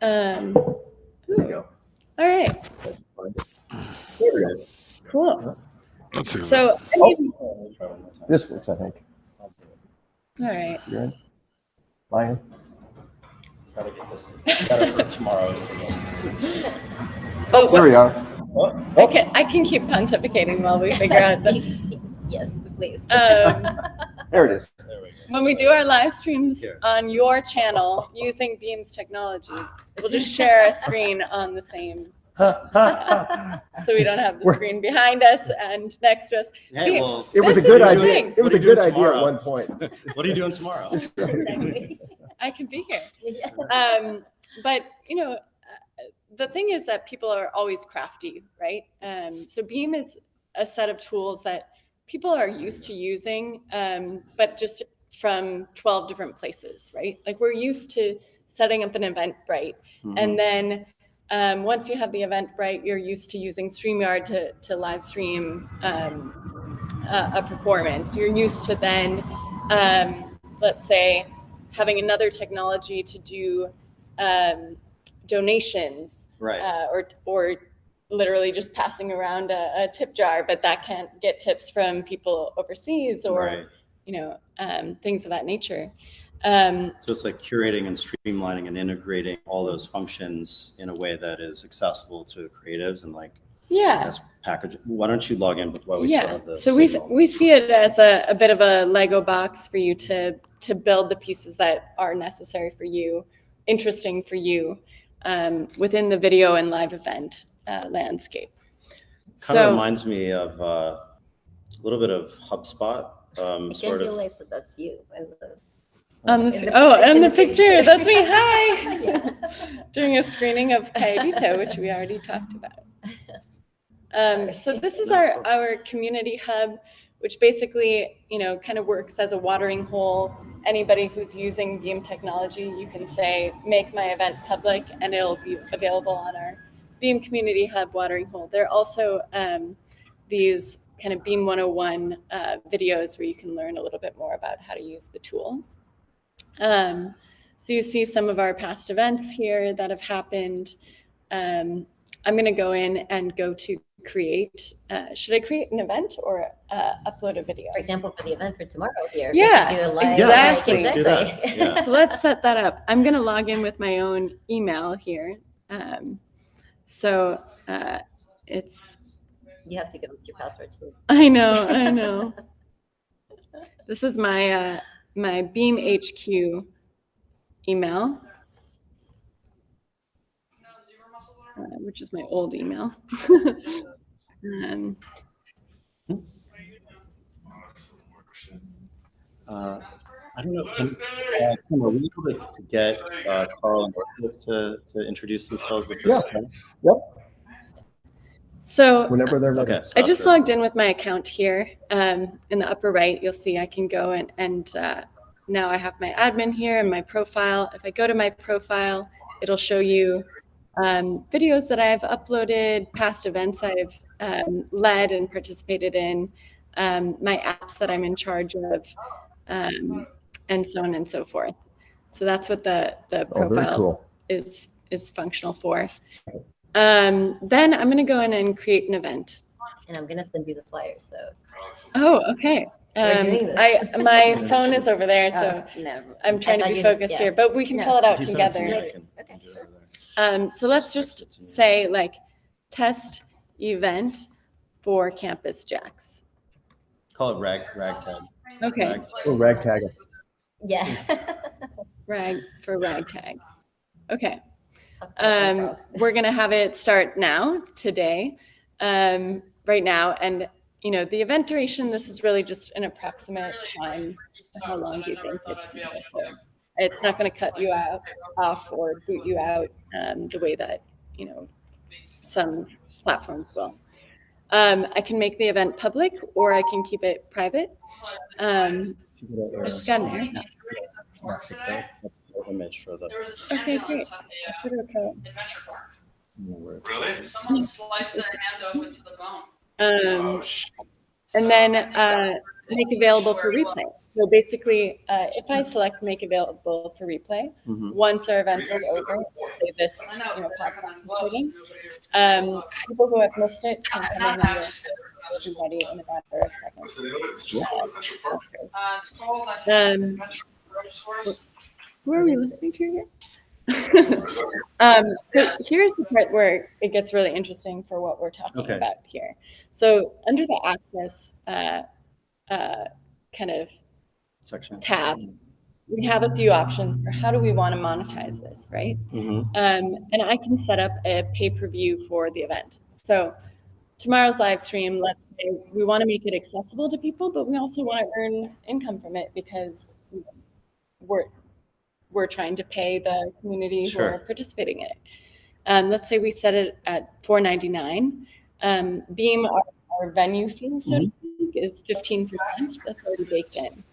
There you go. All right. Cool. Let's see. So, I mean, This works, I think. all right. You're in? Mine? Gotta get this better for tomorrow. Oh, There we are. I can keep pontificating while we figure out the. Yes, please. There it is. There we go. When we do our live streams Here. on your channel using Beam's technology, we'll just share a screen on the same, so we don't have the screen behind us and next to us. Hey, See, well, It was a This good is the idea. thing. It was What a are you good doing idea at tomorrow? one point. what are you doing tomorrow? I can be here. But the thing is that people are always crafty, right? So Beam is a set of tools that people are used to using, but just from 12 different places, right? Like we're used to setting up an Eventbrite, and then once you have the Eventbrite, you're used to using StreamYard to live stream a performance. You're used to then, let's say, having another technology to do donations, Right. or literally just passing around a tip jar, but that can't get tips from people overseas, or Right. things of that nature. So it's like curating and streamlining and integrating all those functions in a way that is accessible to creatives and like package. Why don't you log in while we still have the so signal? we see it as a bit of a Lego box for you to build the pieces that are necessary for you, interesting for you, within the video and live event landscape. Kind of reminds me of a little bit of HubSpot. I didn't realize that that's you. On the in the picture, picture. that's me. Hi. Yeah. During a screening of Coyotito, which we already talked about. So this is our community hub, which basically, kind of works as a watering hole. Anybody who's using Beam technology, you can say, make my event public, and it'll be available on our Beam Community Hub watering hole. There are also these kind of Beam 101 videos where you can learn a little bit more about how to use the tools. So you see some of our past events here that have happened. I'm going to go in and go to create. Should I create an event or upload a video? For example, for the event for tomorrow here. Yeah, we could do a live, exactly. Let's do that. Yeah. So let's set that up. I'm going to log in with my own email here. It's. You have to give us your password too. I know. This is my my Beam HQ email, which is my old email. I don't know. Tim, are we able to get Carl and Orpheus to introduce themselves with this? Yep. So Whenever they're ready. Okay. So I just after- logged in with my account here. In the upper right, you'll see I can go and now I have my admin here and my profile. If I go to my profile, it'll show you videos that I've uploaded, past events I've led and participated in, my apps that I'm in charge of, and so on and so forth. So that's what the Oh, very profile cool. is functional for. Then I'm going to go in and create an event. And I'm gonna send you the flyer. So Oh, okay. We're doing this. My phone is over there, so no, I'm trying to thought be you- focused yeah. here, but we can No. fill it out If you send it to me, together. I can Okay. do it over there. So let's just say like test event for Campus JAX. Call it ragtag. Okay, Ragtag. Oh, ragtag. Yeah. ragtag. Okay. Talk about improv. We're gonna have it start now, today, right now, and the event duration. This is really just an approximate time. How long do you think it's gonna go for? It's not gonna cut you off or boot you out the way that some platforms will. I can make the event public, or I can keep it private. I just got an error. That's the image for the. Okay, great. Really? Someone sliced their hand open to the bone. And then make available for replay. So basically, if I select make available for replay, Mhm. once our event is over, say this podcast recording, people who have missed it can come in and everybody in a matter of seconds. It's just called Adventure Park. It's called, I think, Um, Adventure Park. Who are we listening to here? Or is that- So here's the part where it gets really interesting for what we're talking Okay. about here. So under the access kind of Section. tab, we have a few options for how do we want to monetize this, right? Mhm. And I can set up a pay-per-view for the event. So tomorrow's live stream, let's say we want to make it accessible to people, but we also want to earn income from it because we're trying to pay the community who are Sure. participating in it. Let's say we set it at $4.99. Beam, our venue fee, so to speak, is 15%. That's already baked in.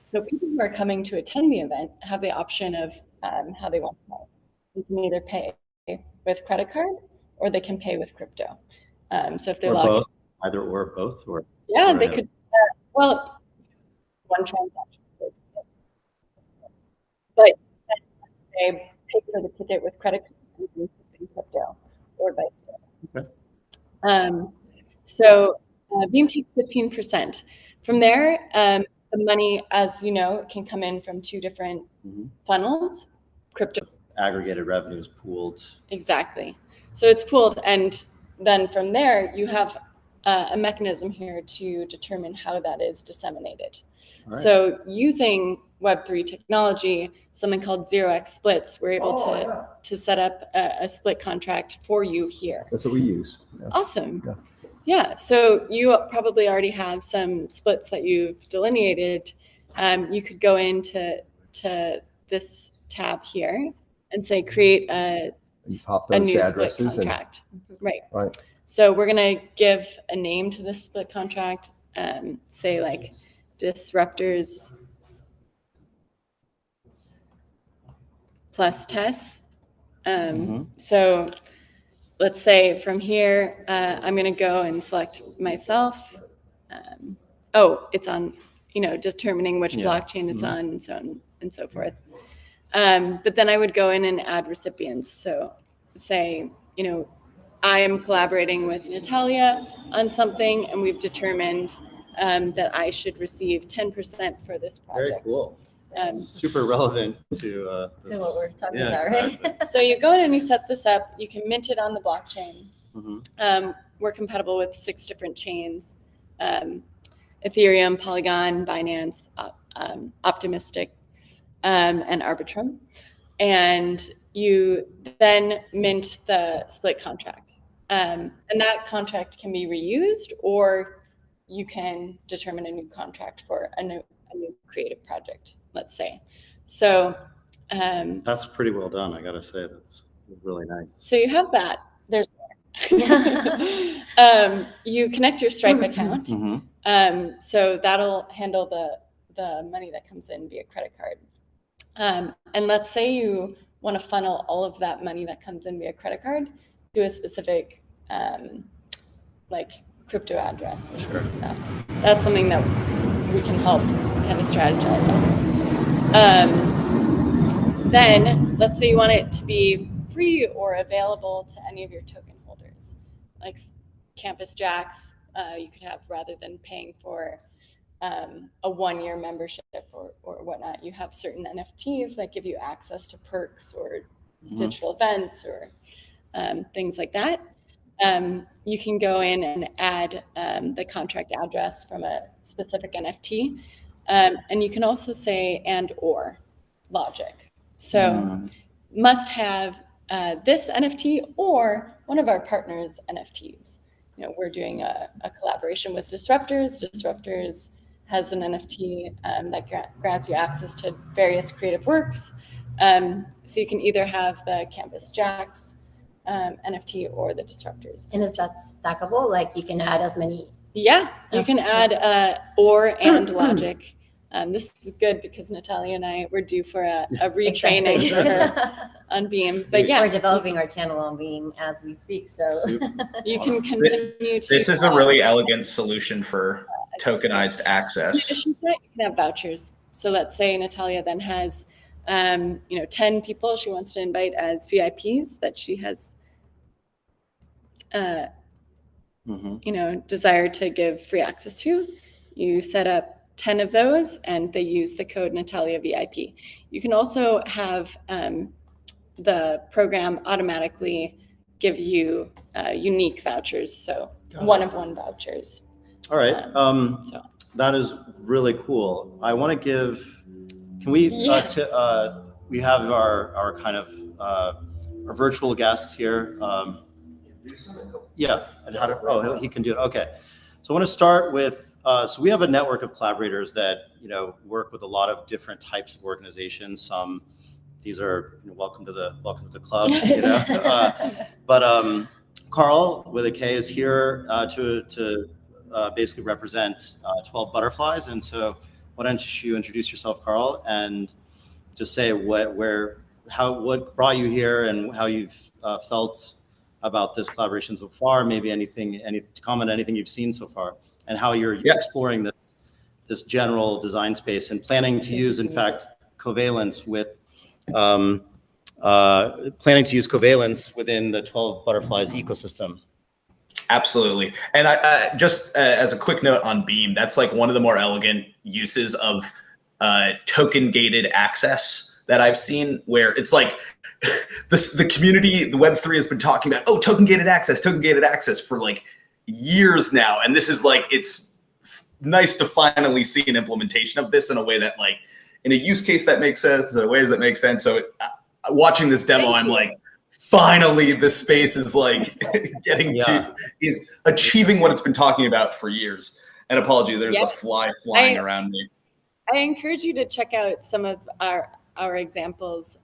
So people who are coming to attend the event have the option of how they want to pay. They can either pay with credit card or they can pay with crypto. So if they Or log in, both. Either or both. Or yeah, or they either. could. Well, one transaction. But they pay for the ticket with credit card and crypto, or vice versa. Okay. So Beam takes 15%. From there, the money, as you know, can come in from two different Mhm. funnels. Crypto, Aggregated revenues pooled. exactly. So it's pooled, and then from there, you have a mechanism here to determine how that is disseminated. All right. So using Web3 technology, something called 0x splits, we're able to set up a split contract for you here. That's what we use. Yeah. Awesome. Yeah. Yeah. So you probably already have some splits that you've delineated. You could go into this tab here and say create You pop a those new split addresses and contract. Right. right. So we're going to give a name to this split contract, say like disruptors plus tests. So let's say from here, I'm going to go and select myself. It's on, determining which Yeah. blockchain it's on and so on and so forth. But then I would go in and add recipients. So say, I am collaborating with Natalia on something, and we've determined that I should receive 10% for this Very project. cool. Super relevant to this. To what we're talking Yeah, about, right? exactly. So you go in and you set this up. You can mint it on the blockchain. Mhm. We're compatible with 6 different chains: Ethereum, Polygon, Binance, Optimistic, and Arbitrum. And you then mint the split contract. And that contract can be reused, or you can determine a new contract for a new creative project, let's say. So That's pretty well done. I gotta say, that's really nice. so you have that. There's you connect your Stripe account. Mhm. So that'll handle the money that comes in via credit card. And let's say you want to funnel all of that money that comes in via credit card to a specific like crypto address. Sure. That's something that we can help kind of strategize on. Then let's say you want it to be free or available to any of your token holders, like Campus JazzFest. You could have, rather than paying for a 1-year membership or whatnot, you have certain NFTs that give you access to perks or digital events or things like that. You can go in and add the contract address from a specific NFT. And you can also say and or logic. So must have this NFT or one of our partners' NFTs. You know, we're doing a collaboration with Disruptors. Disruptors has an NFT that grants you access to various creative works. So you can either have the Campus JazzFest NFT or the Disruptors. And is that stackable? Like you can add as many? Yeah, you can add or and logic. This is good because Natalia and I were due for a retraining for her on Beam. But yeah, we're developing our channel on Beam as we speak. So you can continue to. This is a really elegant solution for tokenized access. In addition to that, you can have vouchers. So let's say Natalia then has 10 people she wants to invite as VIPs that she has desire to give free access to. You set up 10 of those and they use the code Natalia VIP. You can also have the program automatically give you unique vouchers, so one-of-one vouchers. All right. So that is really cool. I want to give. Can we? We have our kind of our virtual guest here. Yeah. And how to? Oh, he can do it. Okay. So I want to start with. So we have a network of collaborators that work with a lot of different types of organizations. Some these are welcome to the club. But Carl with a K is here to basically represent 12 Butterflies. And so why don't you introduce yourself, Carl, and just say what brought you here and how you've felt about this collaboration so far, maybe anything you've seen so far, and how you're exploring this general design space and planning to use, in fact, covalence within the 12 Butterflies ecosystem. Absolutely. And I just as a quick note on Beam, that's like one of the more elegant uses of token gated access that I've seen, where it's like the community, the Web3 has been talking about, token gated access for like years now. And this is like, it's nice to finally see an implementation of this in a way that, like, in a use case that makes sense, in ways that make sense. So watching this demo, I'm like, finally the space is like is achieving what it's been talking about for years. And apology, there's a fly flying around me. I encourage you to check out some of our examples.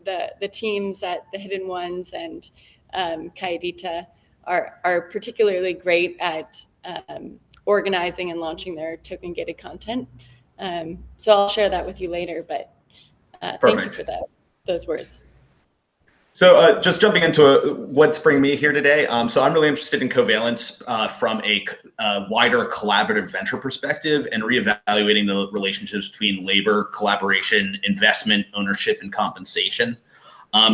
The teams at the Hidden Ones and Kaedita are particularly great at organizing and launching their token gated content. So I'll share that with you later, but thank you for those words. So just jumping into what's bringing me here today. So I'm really interested in covalence from a wider collaborative venture perspective and reevaluating the relationships between labor, collaboration, investment, ownership, and compensation.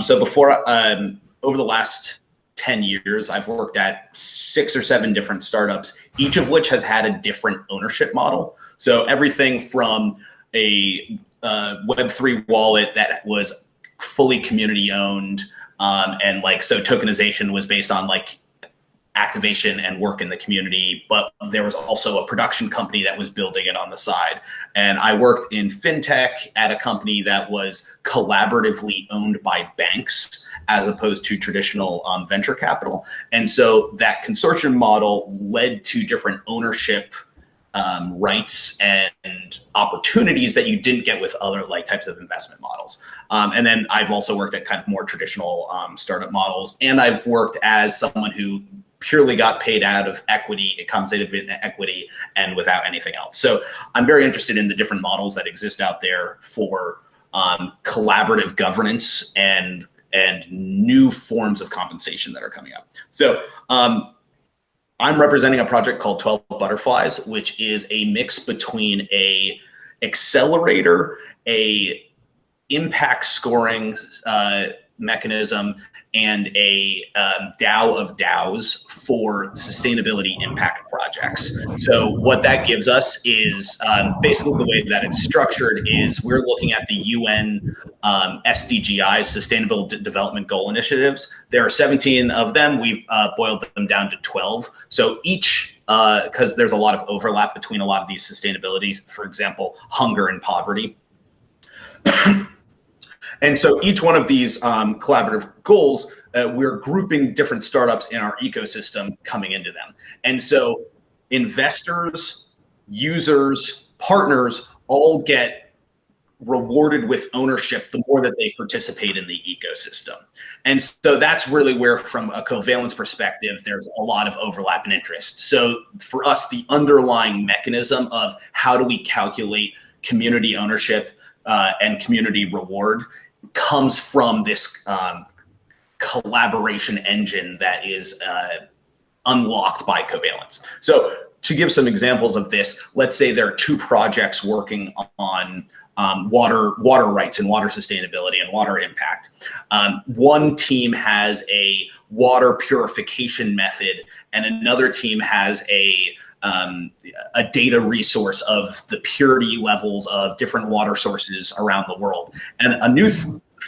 So over the last 10 years, I've worked at 6 or 7 different startups, each of which has had a different ownership model. So everything from a Web3 wallet that was fully community owned, and like, so tokenization was based on like activation and work in the community, but there was also a production company that was building it on the side. And I worked in fintech at a company that was collaboratively owned by banks as opposed to traditional venture capital. And so that consortium model led to different ownership rights and opportunities that you didn't get with other like types of investment models. And then I've also worked at kind of more traditional startup models. And I've worked as someone who purely got paid out of equity, compensated in equity, and without anything else. So I'm very interested in the different models that exist out there for collaborative governance and new forms of compensation that are coming up. So I'm representing a project called 12 Butterflies, which is a mix between a accelerator, a impact scoring mechanism, and a DAO of DAOs for sustainability impact projects. So what that gives us is basically the way that it's structured is we're looking at the UN SDGI, Sustainable Development Goal Initiatives. There are 17 of them. We've boiled them down to 12. So each, because there's a lot of overlap between a lot of these sustainabilities, for example, hunger and poverty. And so each one of these collaborative goals, we're grouping different startups in our ecosystem coming into them. And so investors, users, partners all get rewarded with ownership the more that they participate in the ecosystem. And so that's really where, from a Covalence perspective, there's a lot of overlap and interest. So for us, the underlying mechanism of how do we calculate community ownership and community reward comes from this collaboration engine that is unlocked by Covalence. So to give some examples of this, let's say there are two projects working on water rights and water sustainability and water impact. One team has a water purification method, and another team has a data resource of the purity levels of different water sources around the world. And a new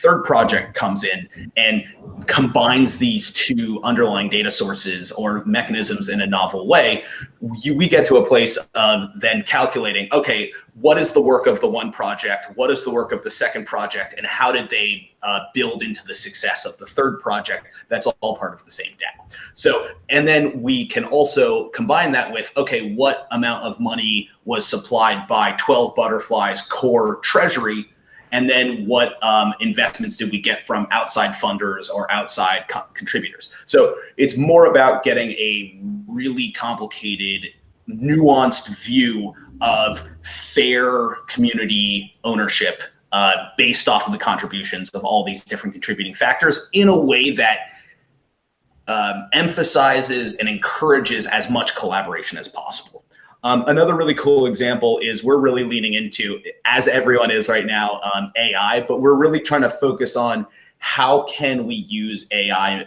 third project comes in and combines these two underlying data sources or mechanisms in a novel way. We get to a place of then calculating, okay, what is the work of the one project? What is the work of the second project? And how did they build into the success of the third project? That's all part of the same DAO. So, and then we can also combine that with, okay, what amount of money was supplied by 12 Butterflies core treasury? And then what investments did we get from outside funders or outside contributors? So it's more about getting a really complicated, nuanced view of fair community ownership based off of the contributions of all these different contributing factors in a way that emphasizes and encourages as much collaboration as possible. Another really cool example is we're really leaning into, as everyone is right now, AI, but we're really trying to focus on how can we use AI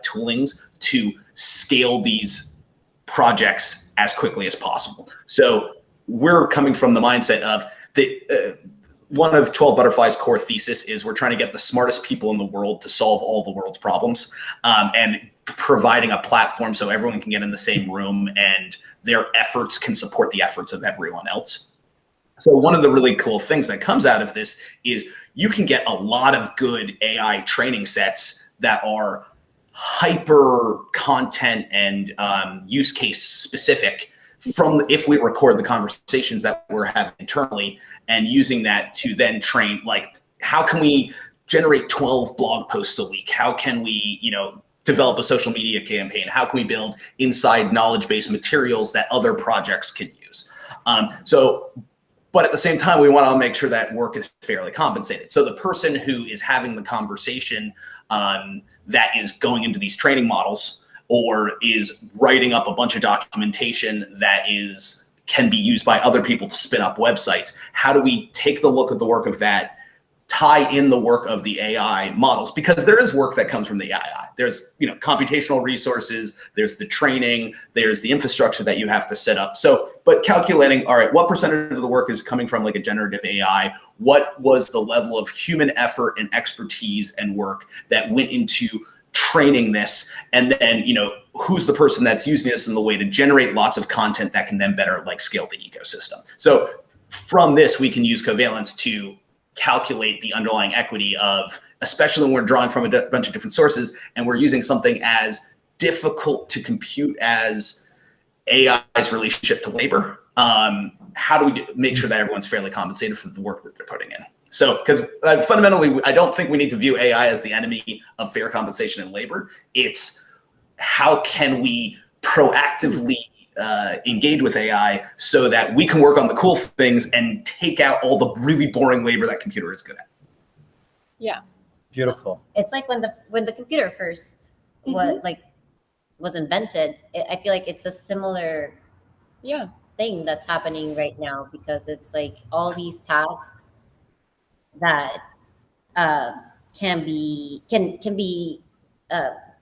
toolings to scale these projects as quickly as possible. So we're coming from the mindset of one of 12 Butterflies' core thesis is we're trying to get the smartest people in the world to solve all the world's problems, and providing a platform so everyone can get in the same room and their efforts can support the efforts of everyone else. So one of the really cool things that comes out of this is you can get a lot of good AI training sets that are hyper content and use case specific from if we record the conversations that we're having internally and using that to then train, like, how can we generate 12 blog posts a week? How can we, develop a social media campaign? How can we build inside knowledge-based materials that other projects can use? But at the same time, we want to make sure that work is fairly compensated. So the person who is having the conversation that is going into these training models or is writing up a bunch of documentation that can be used by other people to spin up websites, how do we take the look at the work of that, tie in the work of the AI models? Because there is work that comes from the AI. There's computational resources, there's the training, there's the infrastructure that you have to set up. So, but calculating, all right, what percentage of the work is coming from like a generative AI? What was the level of human effort and expertise and work that went into training this? And then, who's the person that's using this in the way to generate lots of content that can then better scale the ecosystem? So from this, we can use Covalence to calculate the underlying equity of, especially when we're drawing from a bunch of different sources and we're using something as difficult to compute as AI's relationship to labor. How do we make sure that everyone's fairly compensated for the work that they're putting in? So, because fundamentally, I don't think we need to view AI as the enemy of fair compensation and labor. It's how can we proactively engage with AI so that we can work on the cool things and take out all the really boring labor that computer is good at. Yeah. Beautiful. It's like when the computer first was invented. I feel like it's a similar Yeah. thing that's happening right now, because it's like all these tasks that can be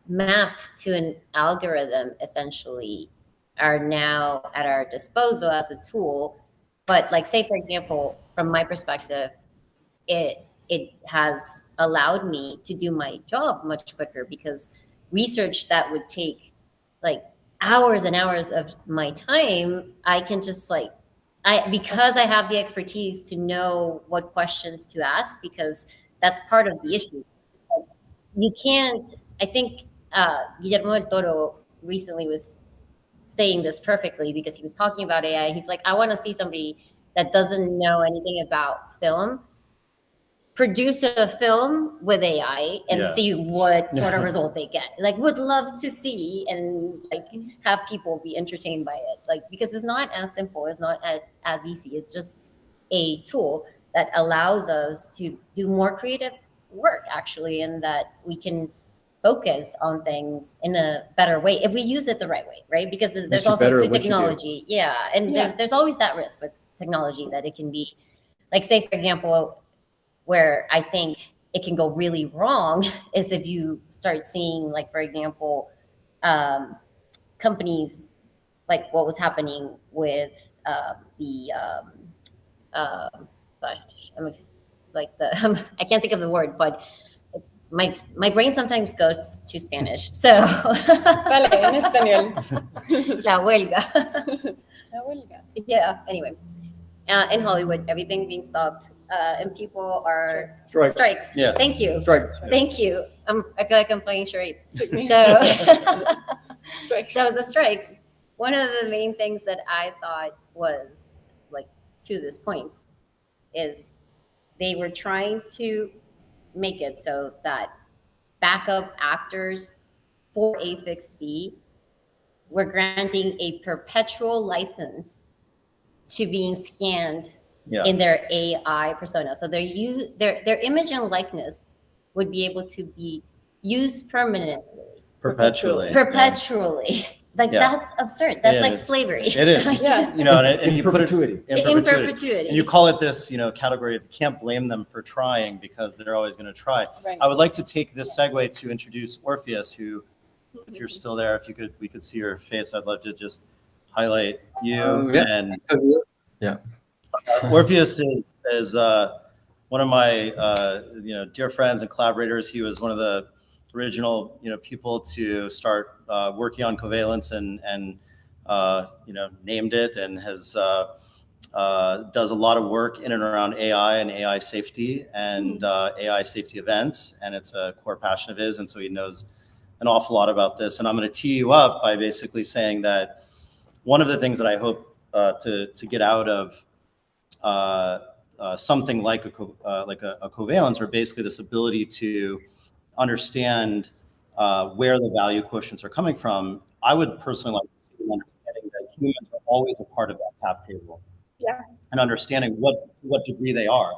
mapped to an algorithm essentially are now at our disposal as a tool. But like, say for example, from my perspective, it has allowed me to do my job much quicker, because research that would take like hours and hours of my time, I can just like, because I have the expertise to know what questions to ask, because that's part of the issue. You can't, I think Guillermo del Toro recently was saying this perfectly, because he was talking about AI. He's like, I want to see somebody that doesn't know anything about film produce a film with AI and see what sort of result they get. Like, would love to see and like have people be entertained by it. Like, because it's not as simple, it's not as easy. It's just a tool that allows us to do more creative work, actually, and that we can focus on things in a better way if we use it the right way, right? Because there's also technology, and there's always that risk with technology, that it can be, like, say for example, where I think it can go really wrong is if you start seeing, like, for example, companies, like what was happening with gosh, I can't think of the word, but it's, my brain sometimes goes to Spanish. So, Vale, en español. La huelga. La huelga. Yeah. Anyway, in Hollywood, everything being stopped, and people are strikes. Yeah. Thank you. Strikes. Thank you. I feel like I'm playing charades. Took me. So, Strikes. so the strikes. One of the main things that I thought was, like, to this point, is they were trying to make it so that backup actors for a fixed fee were granting a perpetual license to being scanned in their AI persona. So their image and likeness would be able to be used permanently. Perpetually. Like, that's absurd. That's like slavery. It is. Yeah. You know, and you put it In perpetuity. And you call it this, you know, category of, you can't blame them for trying, because they're always going to try. Right. I would like to take this segue to introduce Orpheus, who, if you're still there, if you could, we could see your face. I'd love to just highlight you. And Orpheus is one of my dear friends and collaborators. He was one of the original people to start working on covalence and named it, and has does a lot of work in and around AI and AI safety and AI safety events, and it's a core passion of his, and so he knows an awful lot about this. And I'm going to tee you up by basically saying that one of the things that I hope to get out of something like a covalence, or basically this ability to understand where the value quotients are coming from. I would personally like to see an understanding that humans are always a part of that cap table. Yeah. And understanding what degree they are.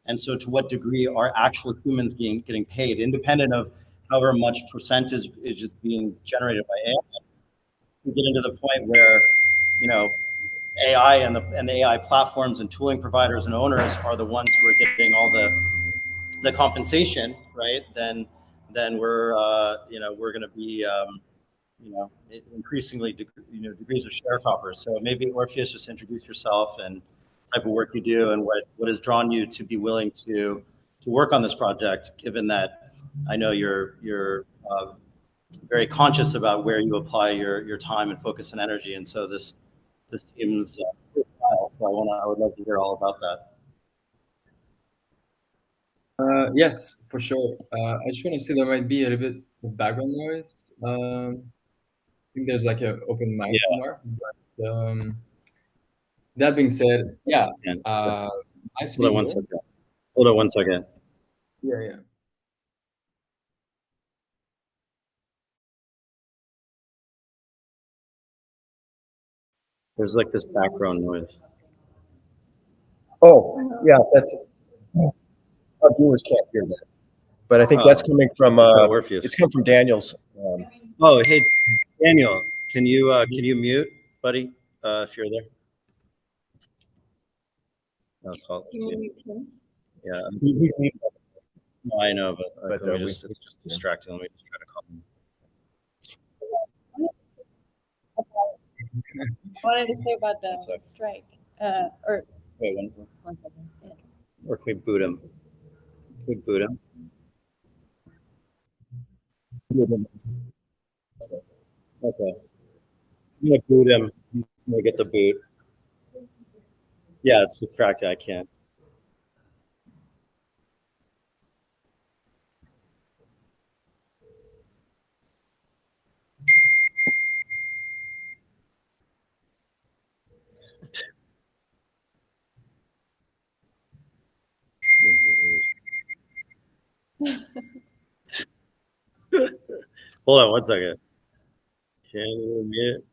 And so to what degree are actual humans getting paid, independent of however much percentage is just being generated by AI. We get into the point where, AI and the AI platforms and tooling providers and owners are the ones who are getting all the compensation, right? Then we're going to be increasingly degrees of sharecroppers. So maybe Orpheus, just introduce yourself and type of work you do, and what has drawn you to be willing to work on this project, given that I know you're very conscious about where you apply your time and focus and energy, and so this seems worthwhile. So I would love to hear all about that. Yes, for sure. I just want to say there might be a little bit of background noise. I think there's like an open mic somewhere. But, that being said, nice to meet you. Hold on one second. Yeah. There's like this background noise. Oh, yeah, that's, our viewers can't hear that. but I think that's coming from, Orpheus. it's come from Daniel's. Oh, hey, Daniel, can you mute, buddy, if you're there? No, call. Yeah, no, I know, but let me just, it's just distracting. Let me just try to call him. I wanted to say about the strike, or Wait, one second. Or can we boot him? Can we boot him? Okay. I'm gonna boot him. I'm gonna get the boot. Yeah, it's distracting. I can't. Hold on one second. Can you mute?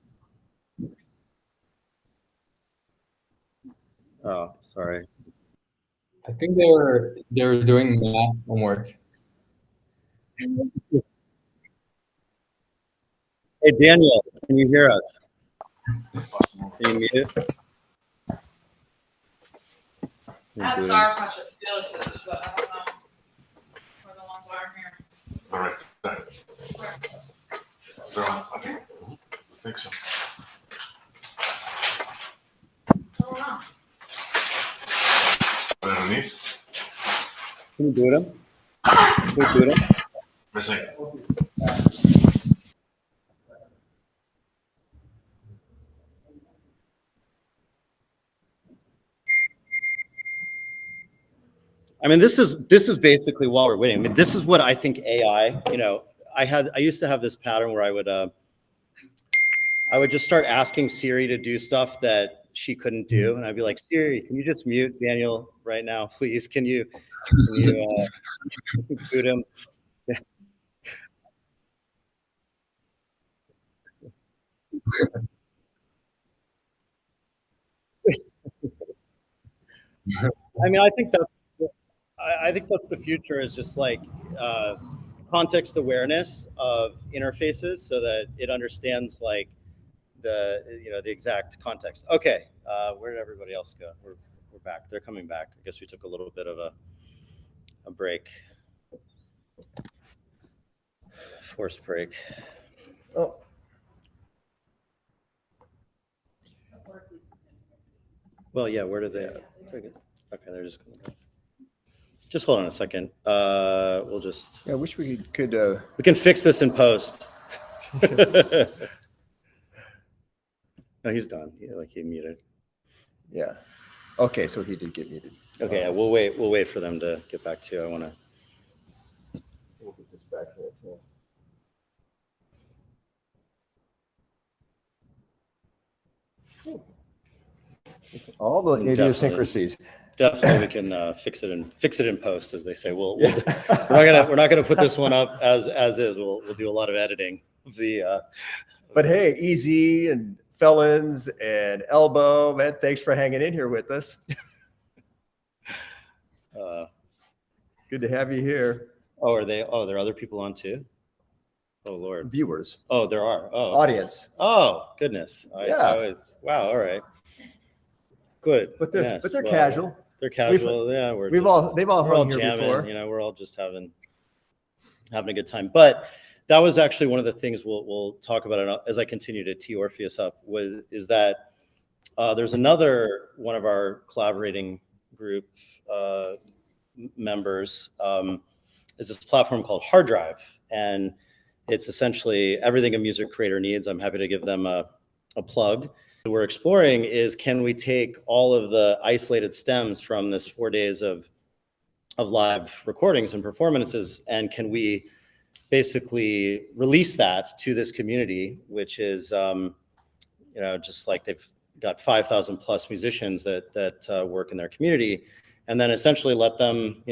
Oh, sorry. I think they were doing math homework. Hey, Daniel, can you hear us? Can you mute? That's our bunch of filters, but I don't know where the ones are here. All right. They're on. Okay. I think so. Hold on. Underneath. Can you boot him? Can we boot him? Missing. I mean, this is basically while we're waiting. I mean, this is what I think AI. You know, I used to have this pattern where I would just start asking Siri to do stuff that she couldn't do, and I'd be like, Siri, can you just mute Daniel right now, please? Can you boot him? I mean, I think that's the future, is just like context awareness of interfaces so that it understands like the exact context. Okay, where did everybody else go? We're back. They're coming back. I guess we took a little bit of a break. Forced break. Oh, Well, yeah, where did they? Okay, they're just coming back. Just hold on a second. We'll just. yeah, I wish we could, We can fix this in post. No, he's done. He muted. yeah. Okay, so he did get muted. Okay, yeah, we'll wait. We'll wait for them to get back to you. I want to. We'll get this back here, too. All the idiosyncrasies. Definitely, we can fix it in post, as they say. We're not gonna put this one up as is. We'll do a lot of editing of the. But hey, Easy and Felons and Elbow, man, thanks for hanging in here with us. Good to have you here. Oh, are they? Oh, there are other people on too. Oh Lord. Viewers. Oh, there are. Oh, okay. Audience. Oh goodness. Wow. All right. Good. But they're Yes, well, casual. They're casual. Yeah, They've all hung here jamming, before. You know, we're all just having a good time. But that was actually one of the things we'll talk about as I continue to tee Orpheus up. Is that there's another one of our collaborating group members is this platform called Hard Drive, and it's essentially everything a music creator needs. I'm happy to give them a plug. What we're exploring is, can we take all of the isolated stems from this 4 days of live recordings and performances, and can we basically release that to this community, which is, just like they've got 5,000 plus musicians that work in their community, and then essentially let them,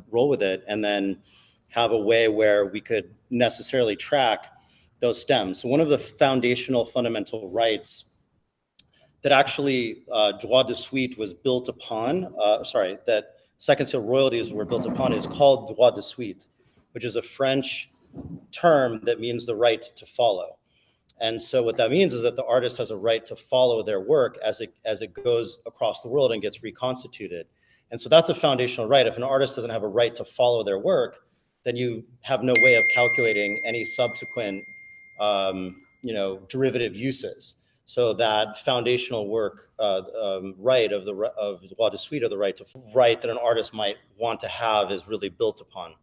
roll with it, and then have a way where we could necessarily track those stems. So one of the foundational fundamental rights that actually droit de suite was built upon, that second sale royalties were built upon, is called droit de suite. which is a French term that means the right to follow. And so what that means is that the artist has a right to follow their work as it goes across the world and gets reconstituted. And so that's a foundational right. If an artist doesn't have a right to follow their work, then you have no way of calculating any subsequent, derivative uses. So that foundational work right of the droit de suite, or the right that an artist might want to have, is really built upon.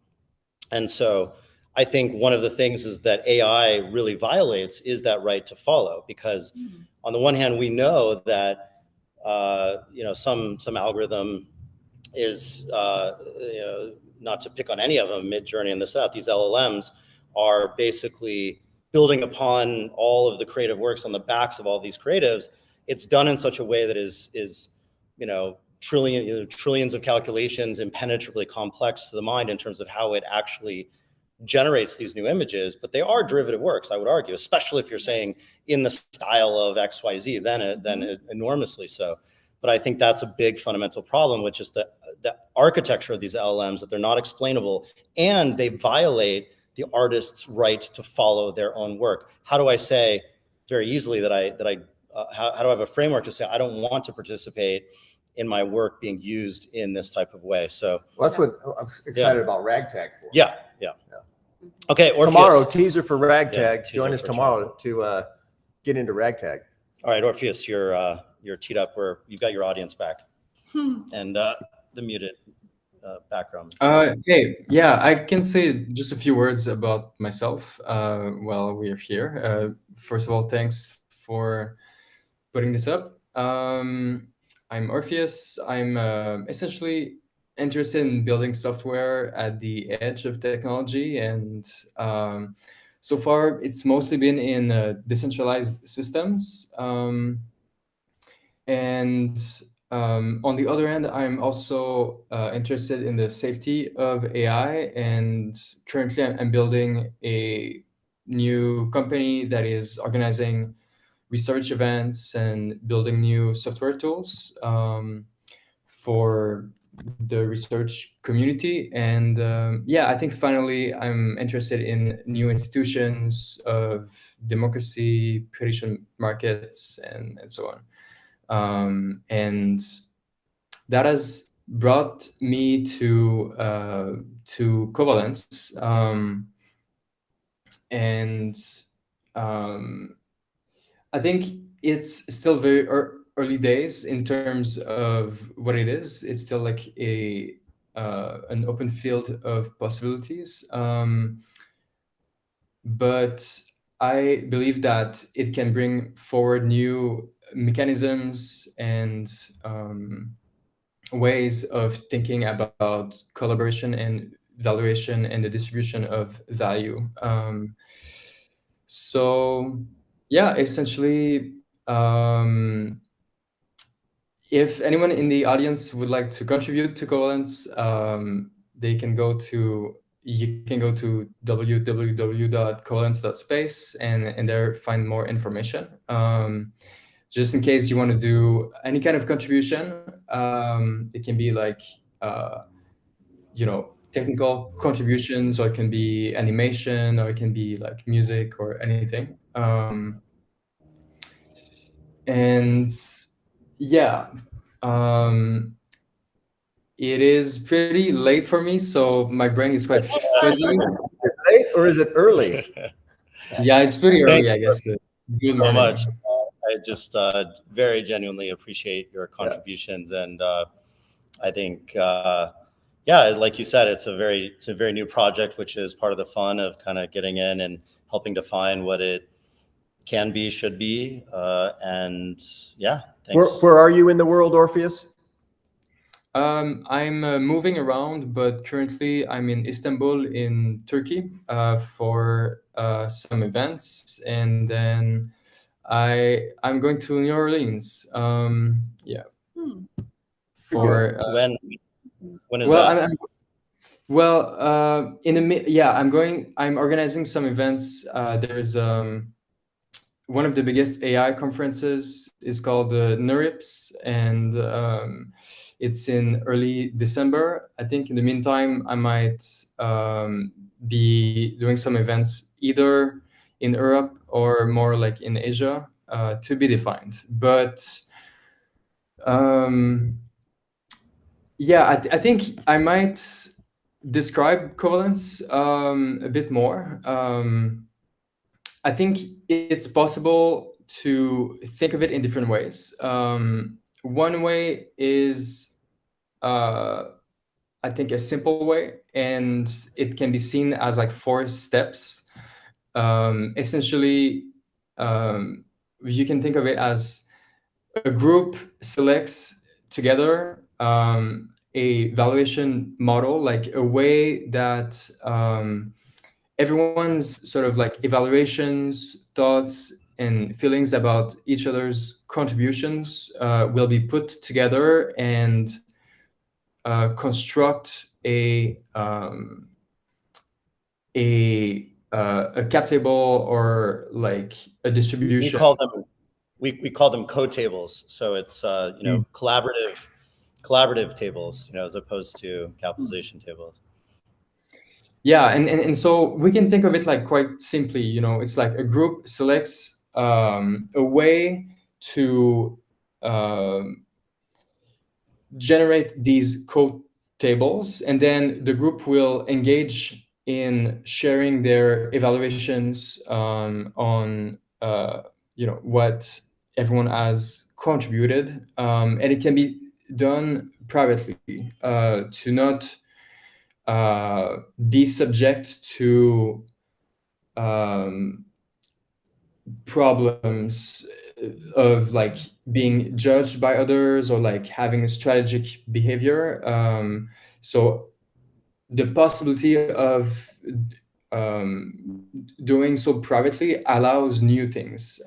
And so I think one of the things is that AI really violates is that right to follow, because on the one hand, we know that some algorithm is not to pick on any of them, Midjourney and these LLMs are basically building upon all of the creative works on the backs of all these creatives. It's done in such a way that is trillions of calculations, impenetrably complex to the mind in terms of how it actually generates these new images. But they are derivative works, I would argue, especially if you're saying in the style of XYZ, then enormously so. But I think that's a big fundamental problem, which is the architecture of these LLMs, that they're not explainable, and they violate the artist's right to follow their own work. How do I say very easily how do I have a framework to say I don't want to participate in my work being used in this type of way? So Well, that's what I'm excited about Ragtag for. Yeah. Okay, Orpheus. Tomorrow, teaser for Ragtag. Yeah, Join us tomorrow to get into Ragtag. All right, Orpheus, you're teed up where you've got your audience back and the muted background. Hey, yeah, I can say just a few words about myself while we're here. First of all, thanks for putting this up. I'm Orpheus. I'm essentially interested in building software at the edge of technology, and so far it's mostly been in decentralized systems. On the other hand, I'm also interested in the safety of AI, and currently I'm building a new company that is organizing research events and building new software tools for the research community. And I think finally I'm interested in new institutions of democracy, prediction markets, and so on. And that has brought me to Covalence. I think it's still very early days in terms of what it is. It's still like an open field of possibilities. But I believe that it can bring forward new mechanisms and ways of thinking about collaboration and valuation and the distribution of value. Essentially, if anyone in the audience would like to contribute to Covalence, you can go to www.covalence.space and there find more information. Just in case you want to do any kind of contribution, it can be like, technical contributions, or it can be animation, or it can be like music or anything. It is pretty late for me, so my brain is quite fuzzy. Is it late or is it early? Yeah, it's pretty early, I guess. Good so much. I just very genuinely appreciate your contributions, and I think, like you said, it's a very new project, which is part of the fun of kind of getting in and helping define what it can be, should be, thanks. Where are you in the world, Orpheus? I'm moving around, but currently I'm in Istanbul in Turkey for some events, and then I'm going to New Orleans. For when is that? I'm organizing some events. There's one of the biggest AI conferences is called NeurIPS, and it's in early December. I think in the meantime, I might be doing some events either in Europe or more like in Asia, to be defined. But yeah, I think I might describe covalence a bit more. I think it's possible to think of it in different ways. One way is, I think, a simple way, and it can be seen as like 4 steps. Essentially, you can think of it as a group selects together a valuation model, like a way that everyone's sort of like evaluations, thoughts, and feelings about each other's contributions will be put together and construct a cap table, or like a distribution. We call them code tables. So it's collaborative tables, as opposed to capitalization tables. Yeah, and so we can think of it like quite simply. It's like a group selects a way to generate these code tables, and then the group will engage in sharing their evaluations on what everyone has contributed, and it can be done privately to not be subject to problems of like being judged by others, or like having a strategic behavior. So the possibility of doing so privately allows new things,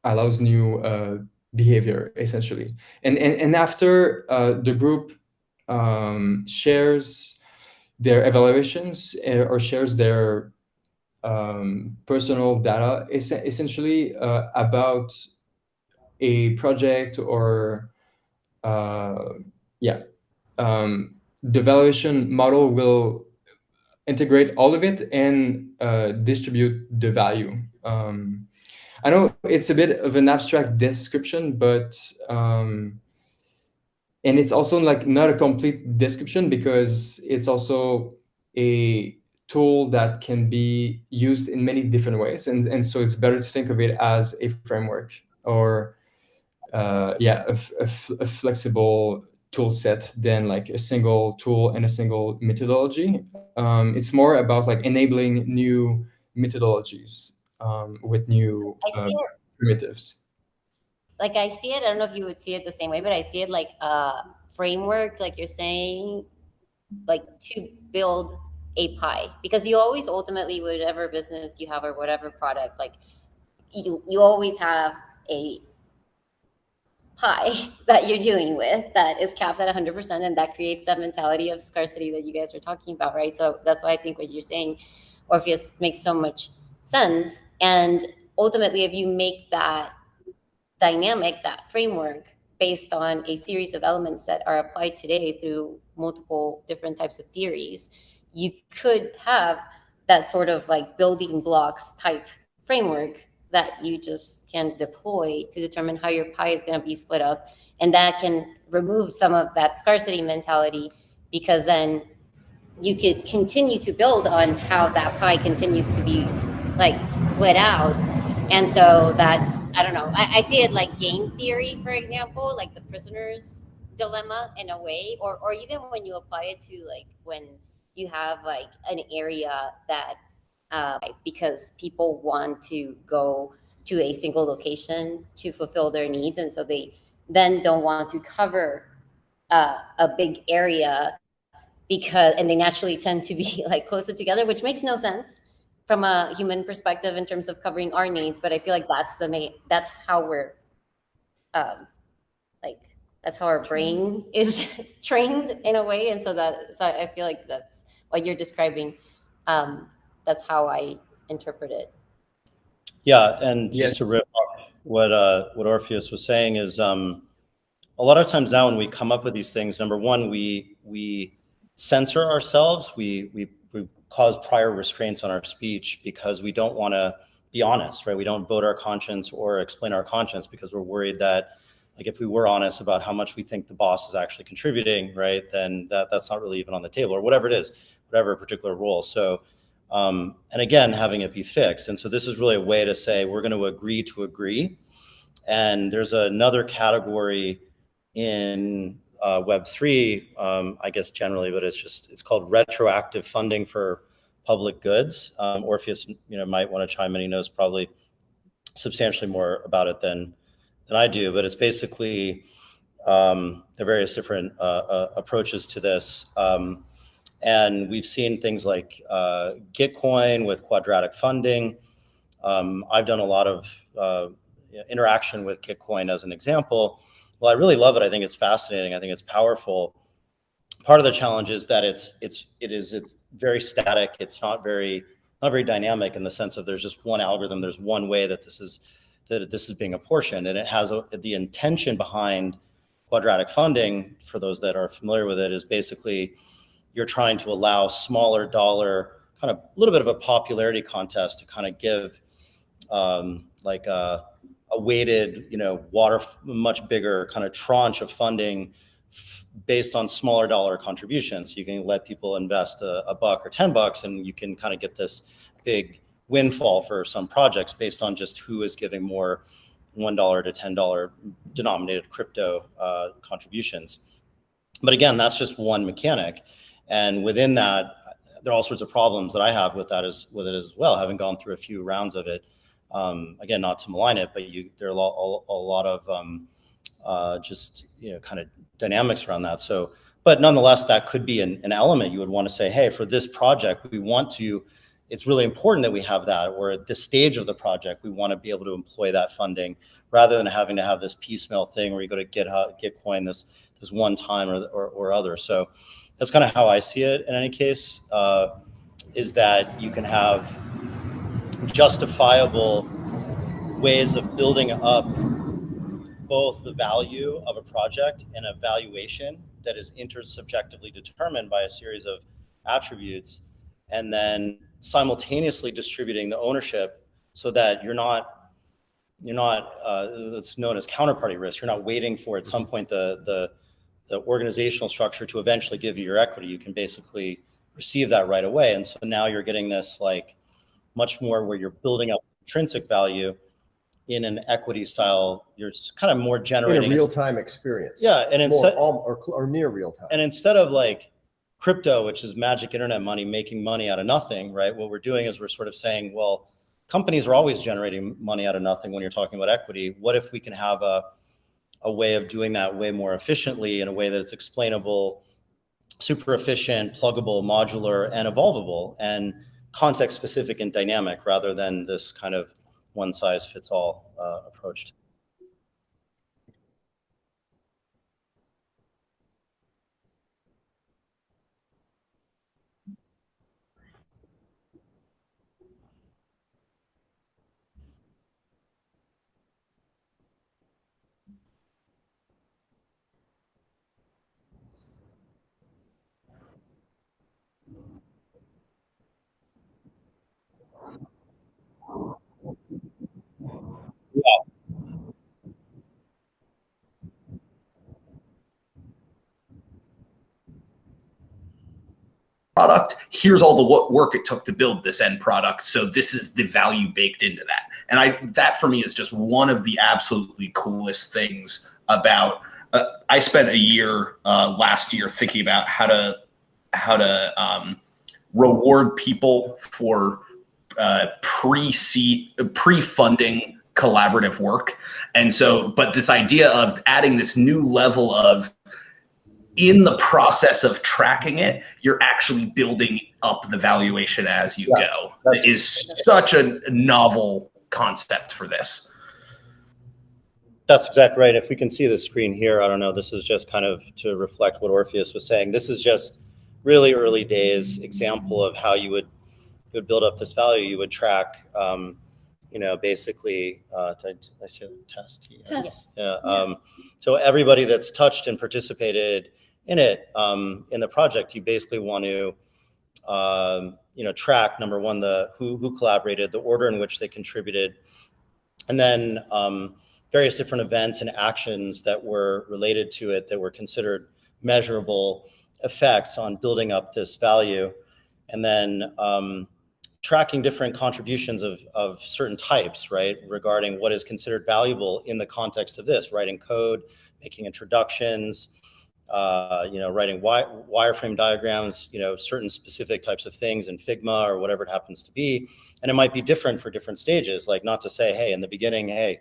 allows new behavior, essentially. And after the group shares their evaluations, or shares their personal data, essentially about a project, or the valuation model will integrate all of it and distribute the value. I know it's a bit of an abstract description, but and it's also like not a complete description, because it's also a tool that can be used in many different ways, and so it's better to think of it as a framework, or a flexible tool set than like a single tool and a single methodology. It's more about like enabling new methodologies with new primitives. Like I see it, I don't know if you would see it the same way, but I see it like a framework, like you're saying, like to build a pie, because you always ultimately, whatever business you have or whatever product, like you always have a pie that you're dealing with that is capped at 100%, and that creates that mentality of scarcity that you guys are talking about, right? So that's why I think what you're saying, Orpheus, makes so much sense. And ultimately, if you make that dynamic, that framework, based on a series of elements that are applied today through multiple different types of theories, you could have that sort of like building blocks type framework that you just can deploy to determine how your pie is going to be split up. And that can remove some of that scarcity mentality, because then you could continue to build on how that pie continues to be like split out. And so that, I don't know, I see it like game theory, for example, like the prisoner's dilemma in a way, or even when you apply it to like when you have like an area that because people want to go to a single location to fulfill their needs, and so they then don't want to cover a big area, and they naturally tend to be like closer together, which makes no sense from a human perspective in terms of covering our needs. But I feel like that's how we're that's how our brain is trained in a way. And so I feel like that's what you're describing. That's how I interpret it. Yeah, and just Yes. to riff off what Orpheus was saying is a lot of times now when we come up with these things, number one, we censor ourselves. We cause prior restraints on our speech because we don't want to be honest, right? We don't vote our conscience or explain our conscience because we're worried that, like, if we were honest about how much we think the boss is actually contributing, right, then that's not really even on the table, or whatever it is, whatever particular role. So, and again, having it be fixed. And so this is really a way to say we're going to agree. And there's another category in Web3, I guess generally, but it's called retroactive funding for public goods. Orpheus, might want to chime in. He knows probably substantially more about it than I do, but it's basically there are various different approaches to this. And we've seen things like Gitcoin with quadratic funding. I've done a lot of interaction with Gitcoin as an example. Well, I really love it. I think it's fascinating. I think it's powerful. Part of the challenge is that it's very static. It's not very dynamic in the sense of there's just one algorithm. There's one way that this is being apportioned, and it has the intention behind quadratic funding. For those that are familiar with it, is basically you're trying to allow smaller dollar, kind of a little bit of a popularity contest to kind of give like a weighted, much bigger kind of tranche of funding based on smaller dollar contributions. You can let people invest a buck or $10, and you can kind of get this big windfall for some projects based on just who is giving more $1 to $10 denominated crypto contributions. But again, that's just one mechanic. And within that, there are all sorts of problems that I have with it as well, having gone through a few rounds of it. Again, not to malign it, but there are a lot of just kind of dynamics around that. So, but nonetheless, that could be an element you would want to say, hey, for this project, it's really important that we have that, or at this stage of the project, we want to be able to employ that funding rather than having to have this piecemeal thing where you go to Gitcoin this one time or other. So that's kind of how I see it. In any case, is that you can have justifiable ways of building up both the value of a project and a valuation that is intersubjectively determined by a series of attributes, and then simultaneously distributing the ownership so that you're not it's known as counterparty risk. You're not waiting for at some point the organizational structure to eventually give you your equity. You can basically receive that right away. And so now you're getting this like much more where you're building up intrinsic value in an equity style. You're kind of more generating in a real-time experience. Yeah, and instead or near real time. And instead of like crypto, which is magic internet money, making money out of nothing, right? What we're doing is we're sort of saying, well, companies are always generating money out of nothing when you're talking about equity. What if we can have a way of doing that way more efficiently in a way that it's explainable, super efficient, pluggable, modular, and evolvable, and context specific and dynamic, rather than this kind of one size fits all approach. Product, here's all the work it took to build this end product, so this is the value baked into that. And that for me is just one of the absolutely coolest things about I spent a year last year thinking about how to reward people for pre-funding collaborative work. And so, but this idea of adding this new level of, in the process of tracking it, you're actually building up the valuation as you go. It is such a novel concept for this. That's exactly right. If we can see the screen here, I don't know, this is just kind of to reflect what Orpheus was saying. This is just really early days example of how you would build up this value. You would track basically, did I say test? Yes. Test. Yeah. So everybody that's touched and participated in it, in the project, you basically want to, track, number one, the who collaborated, the order in which they contributed, and then various different events and actions that were related to it that were considered measurable effects on building up this value, and then tracking different contributions of certain types, right, regarding what is considered valuable in the context of this, writing code, making introductions, writing wireframe diagrams, certain specific types of things in Figma or whatever it happens to be. And it might be different for different stages, like not to say, hey, in the beginning, hey,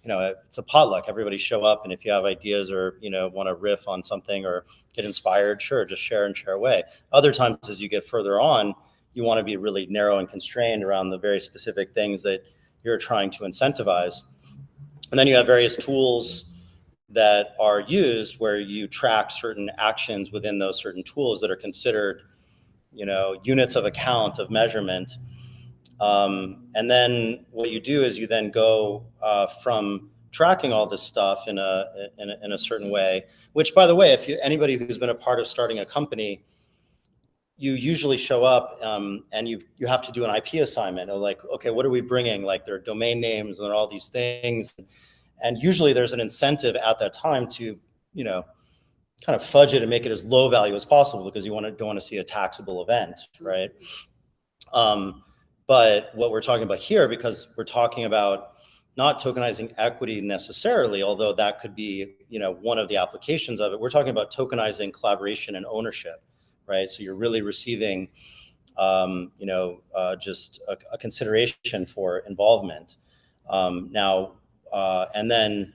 it's a potluck, everybody show up, and if you have ideas or, want to riff on something or get inspired, sure, just share and share away. Other times as you get further on, you want to be really narrow and constrained around the very specific things that you're trying to incentivize. And then you have various tools that are used where you track certain actions within those certain tools that are considered, units of account of measurement. And then what you do is you then go from tracking all this stuff in a certain way, which, by the way, if anybody who's been a part of starting a company, you usually show up and you have to do an IP assignment of like, okay, what are we bringing? Like there are domain names and all these things. And usually there's an incentive at that time to, kind of fudge it and make it as low value as possible because you don't want to see a taxable event, right? But what we're talking about here, because we're talking about not tokenizing equity necessarily, although that could be, one of the applications of it, we're talking about tokenizing collaboration and ownership, right? So you're really receiving, just a consideration for involvement. And then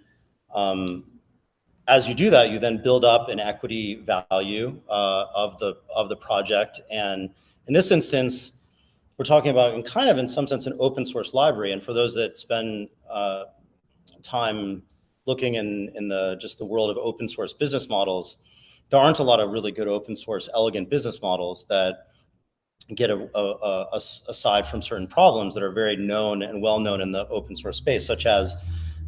as you do that, you then build up an equity value of the project. And in this instance, we're talking about in some sense an open source library. And for those that spend time looking in the world of open source business models, there aren't a lot of really good open source elegant business models that get aside from certain problems that are very known and well known in the open source space, such as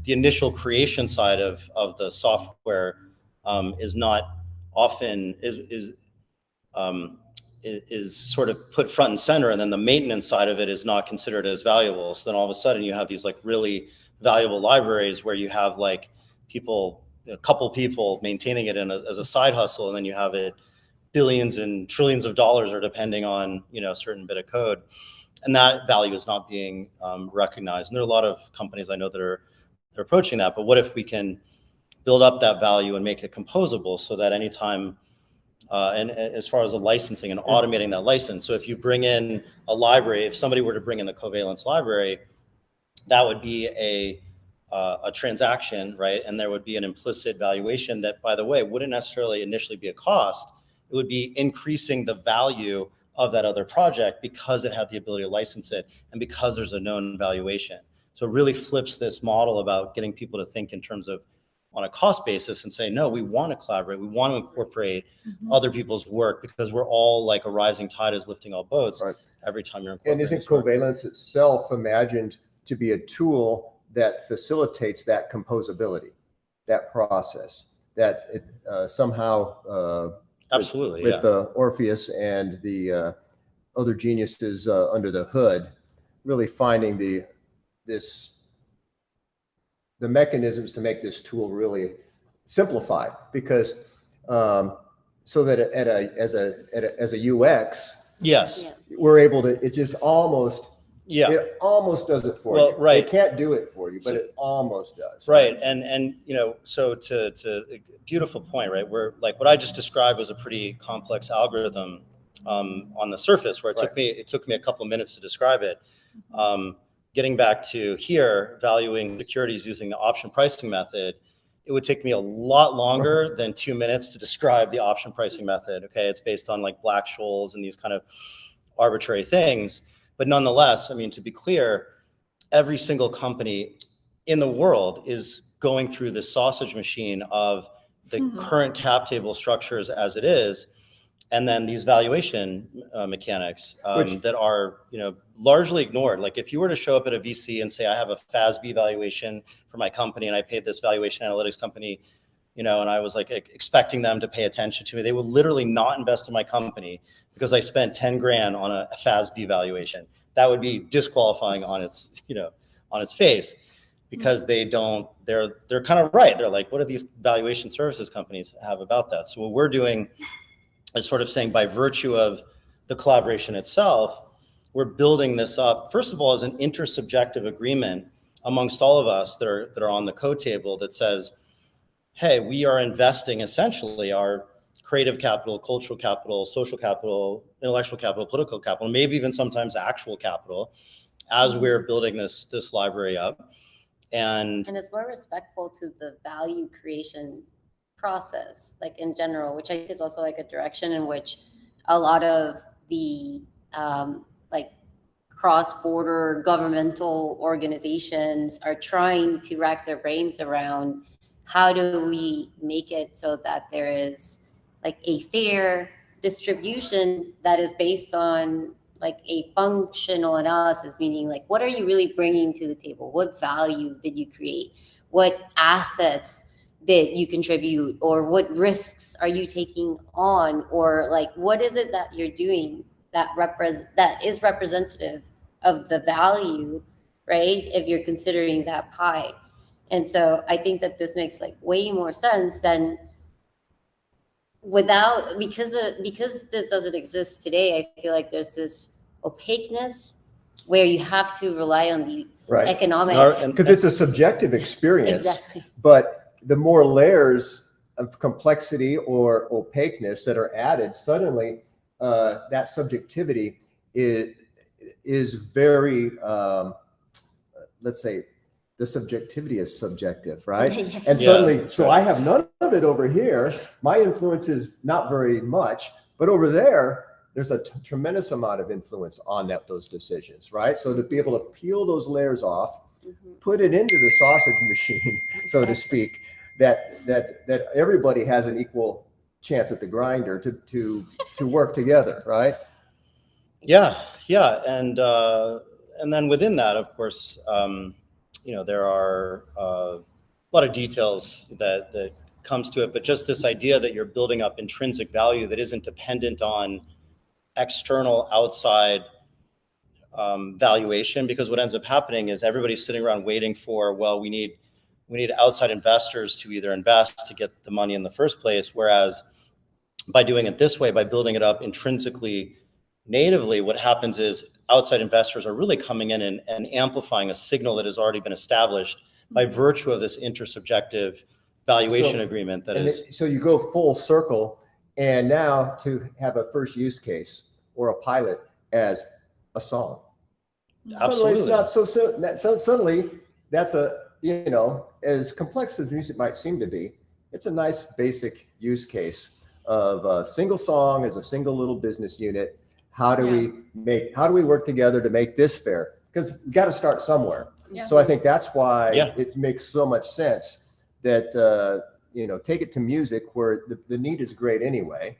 the initial creation side of the software is not often is sort of put front and center, and then the maintenance side of it is not considered as valuable. So then all of a sudden you have these like really valuable libraries where you have like a couple people maintaining it as a side hustle, and then you have it billions and trillions of dollars, or depending on a certain bit of code, and that value is not being recognized. And there are a lot of companies I know that are approaching that. But what if we can build up that value and make it composable so that anytime, and as far as the licensing and automating that license, so if you bring in a library, if somebody were to bring in the Covalence library, that would be a transaction, right? And there would be an implicit valuation that, by the way, wouldn't necessarily initially be a cost. It would be increasing the value of that other project because it had the ability to license it and because there's a known valuation. So it really flips this model about getting people to think in terms of on a cost basis and say, no, we want to collaborate. We want to incorporate other people's work because we're all like a rising tide is lifting all boats every time you're incorporating. And isn't Covalence itself imagined to be a tool that facilitates that composability, that process, that it, somehow absolutely with the Orpheus and the other geniuses under the hood, really finding the mechanisms to make this tool really simplified, because so that as a UX, yes, we're able to, it just almost, it almost does it for you. Right. It can't do it for you, but it almost does. Right. And so to beautiful point, right? Where like what I just described was a pretty complex algorithm on the surface, where it took me a couple of minutes to describe it. Getting back to here, valuing securities using the option pricing method, it would take me a lot longer than 2 minutes to describe the option pricing method. Okay, it's based on like Black-Scholes and these kind of arbitrary things. But nonetheless, I mean, to be clear, every single company in the world is going through this sausage machine of the current cap table structures as it is, and then these valuation mechanics Which- that are, largely ignored. Like if you were to show up at a VC and say, I have a FASB valuation for my company and I paid this valuation analytics company, and I was like expecting them to pay attention to me, they would literally not invest in my company because I spent 10 grand on a FASB valuation. That would be disqualifying on its, on its face, because they're kind of right. They're like, what do these valuation services companies have about that? So what we're doing is sort of saying, by virtue of the collaboration itself, we're building this up, first of all, as an intersubjective agreement amongst all of us that are on the code table that says, hey, we are investing essentially our creative capital, cultural capital, social capital, intellectual capital, political capital, maybe even sometimes actual capital, as we're building this library up. And it's more respectful to the value creation process, like in general, which I think is also like a direction in which a lot of the like cross-border governmental organizations are trying to rack their brains around. How do we make it so that there is like a fair distribution that is based on like a functional analysis, meaning like, what are you really bringing to the table? What value did you create? What assets did you contribute? Or what risks are you taking on? Or like, what is it that you're doing that is representative of the value, right? If you're considering that pie. And so I think that this makes like way more sense than because this doesn't exist today. I feel like there's this opaqueness where you have to rely on these economic, because it's a subjective experience. Exactly. But the more layers of complexity or opaqueness that are added, suddenly that subjectivity is very, let's say, the subjectivity is subjective, right? Yes. And suddenly, so I have none of it over here. My influence is not very much, but over there, there's a tremendous amount of influence on those decisions, right? So to be able to peel those layers off, put it into the sausage machine, so to speak, that everybody has an equal chance at the grinder to work together, right? Yeah, and then within that, of course, there are a lot of details that comes to it, but just this idea that you're building up intrinsic value that isn't dependent on external outside valuation, because what ends up happening is everybody's sitting around waiting for, well, we need outside investors to either invest to get the money in the first place, whereas by doing it this way, by building it up intrinsically, natively, what happens is outside investors are really coming in and amplifying a signal that has already been established by virtue of this intersubjective valuation agreement. So you go full circle, and now to have a first use case or a pilot as a song. Absolutely. Suddenly that's as complex as music might seem to be, it's a nice basic use case of a single song as a single little business unit. How do we work together to make this fair? Because you got to start somewhere. Yeah. So I think that's why it makes so much sense that take it to music where the need is great anyway,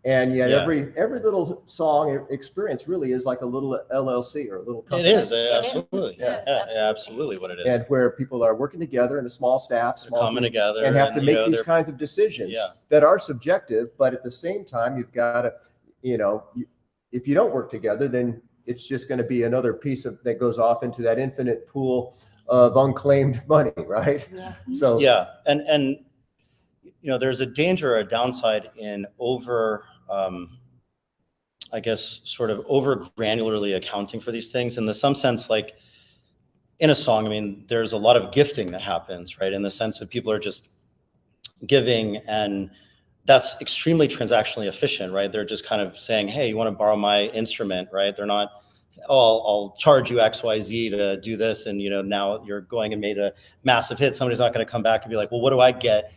and yet every little song experience really is like a little LLC or a little company. It is absolutely, absolutely what it is. And where people are working together in a small staff, coming together, and have to make these kinds of decisions that are subjective, but at the same time, you've got to, if you don't work together, then it's just going to be another piece that goes off into that infinite pool of unclaimed money, right? Yeah. So and there's a danger, a downside in sort of over granularly accounting for these things. In some sense, like in a song, I mean, there's a lot of gifting that happens, right? In the sense that people are just giving, and that's extremely transactionally efficient, right? They're just kind of saying, hey, you want to borrow my instrument, right? They're not, I'll charge you XYZ to do this. And, now you're going and made a massive hit. Somebody's not going to come back and be like, well, what do I get,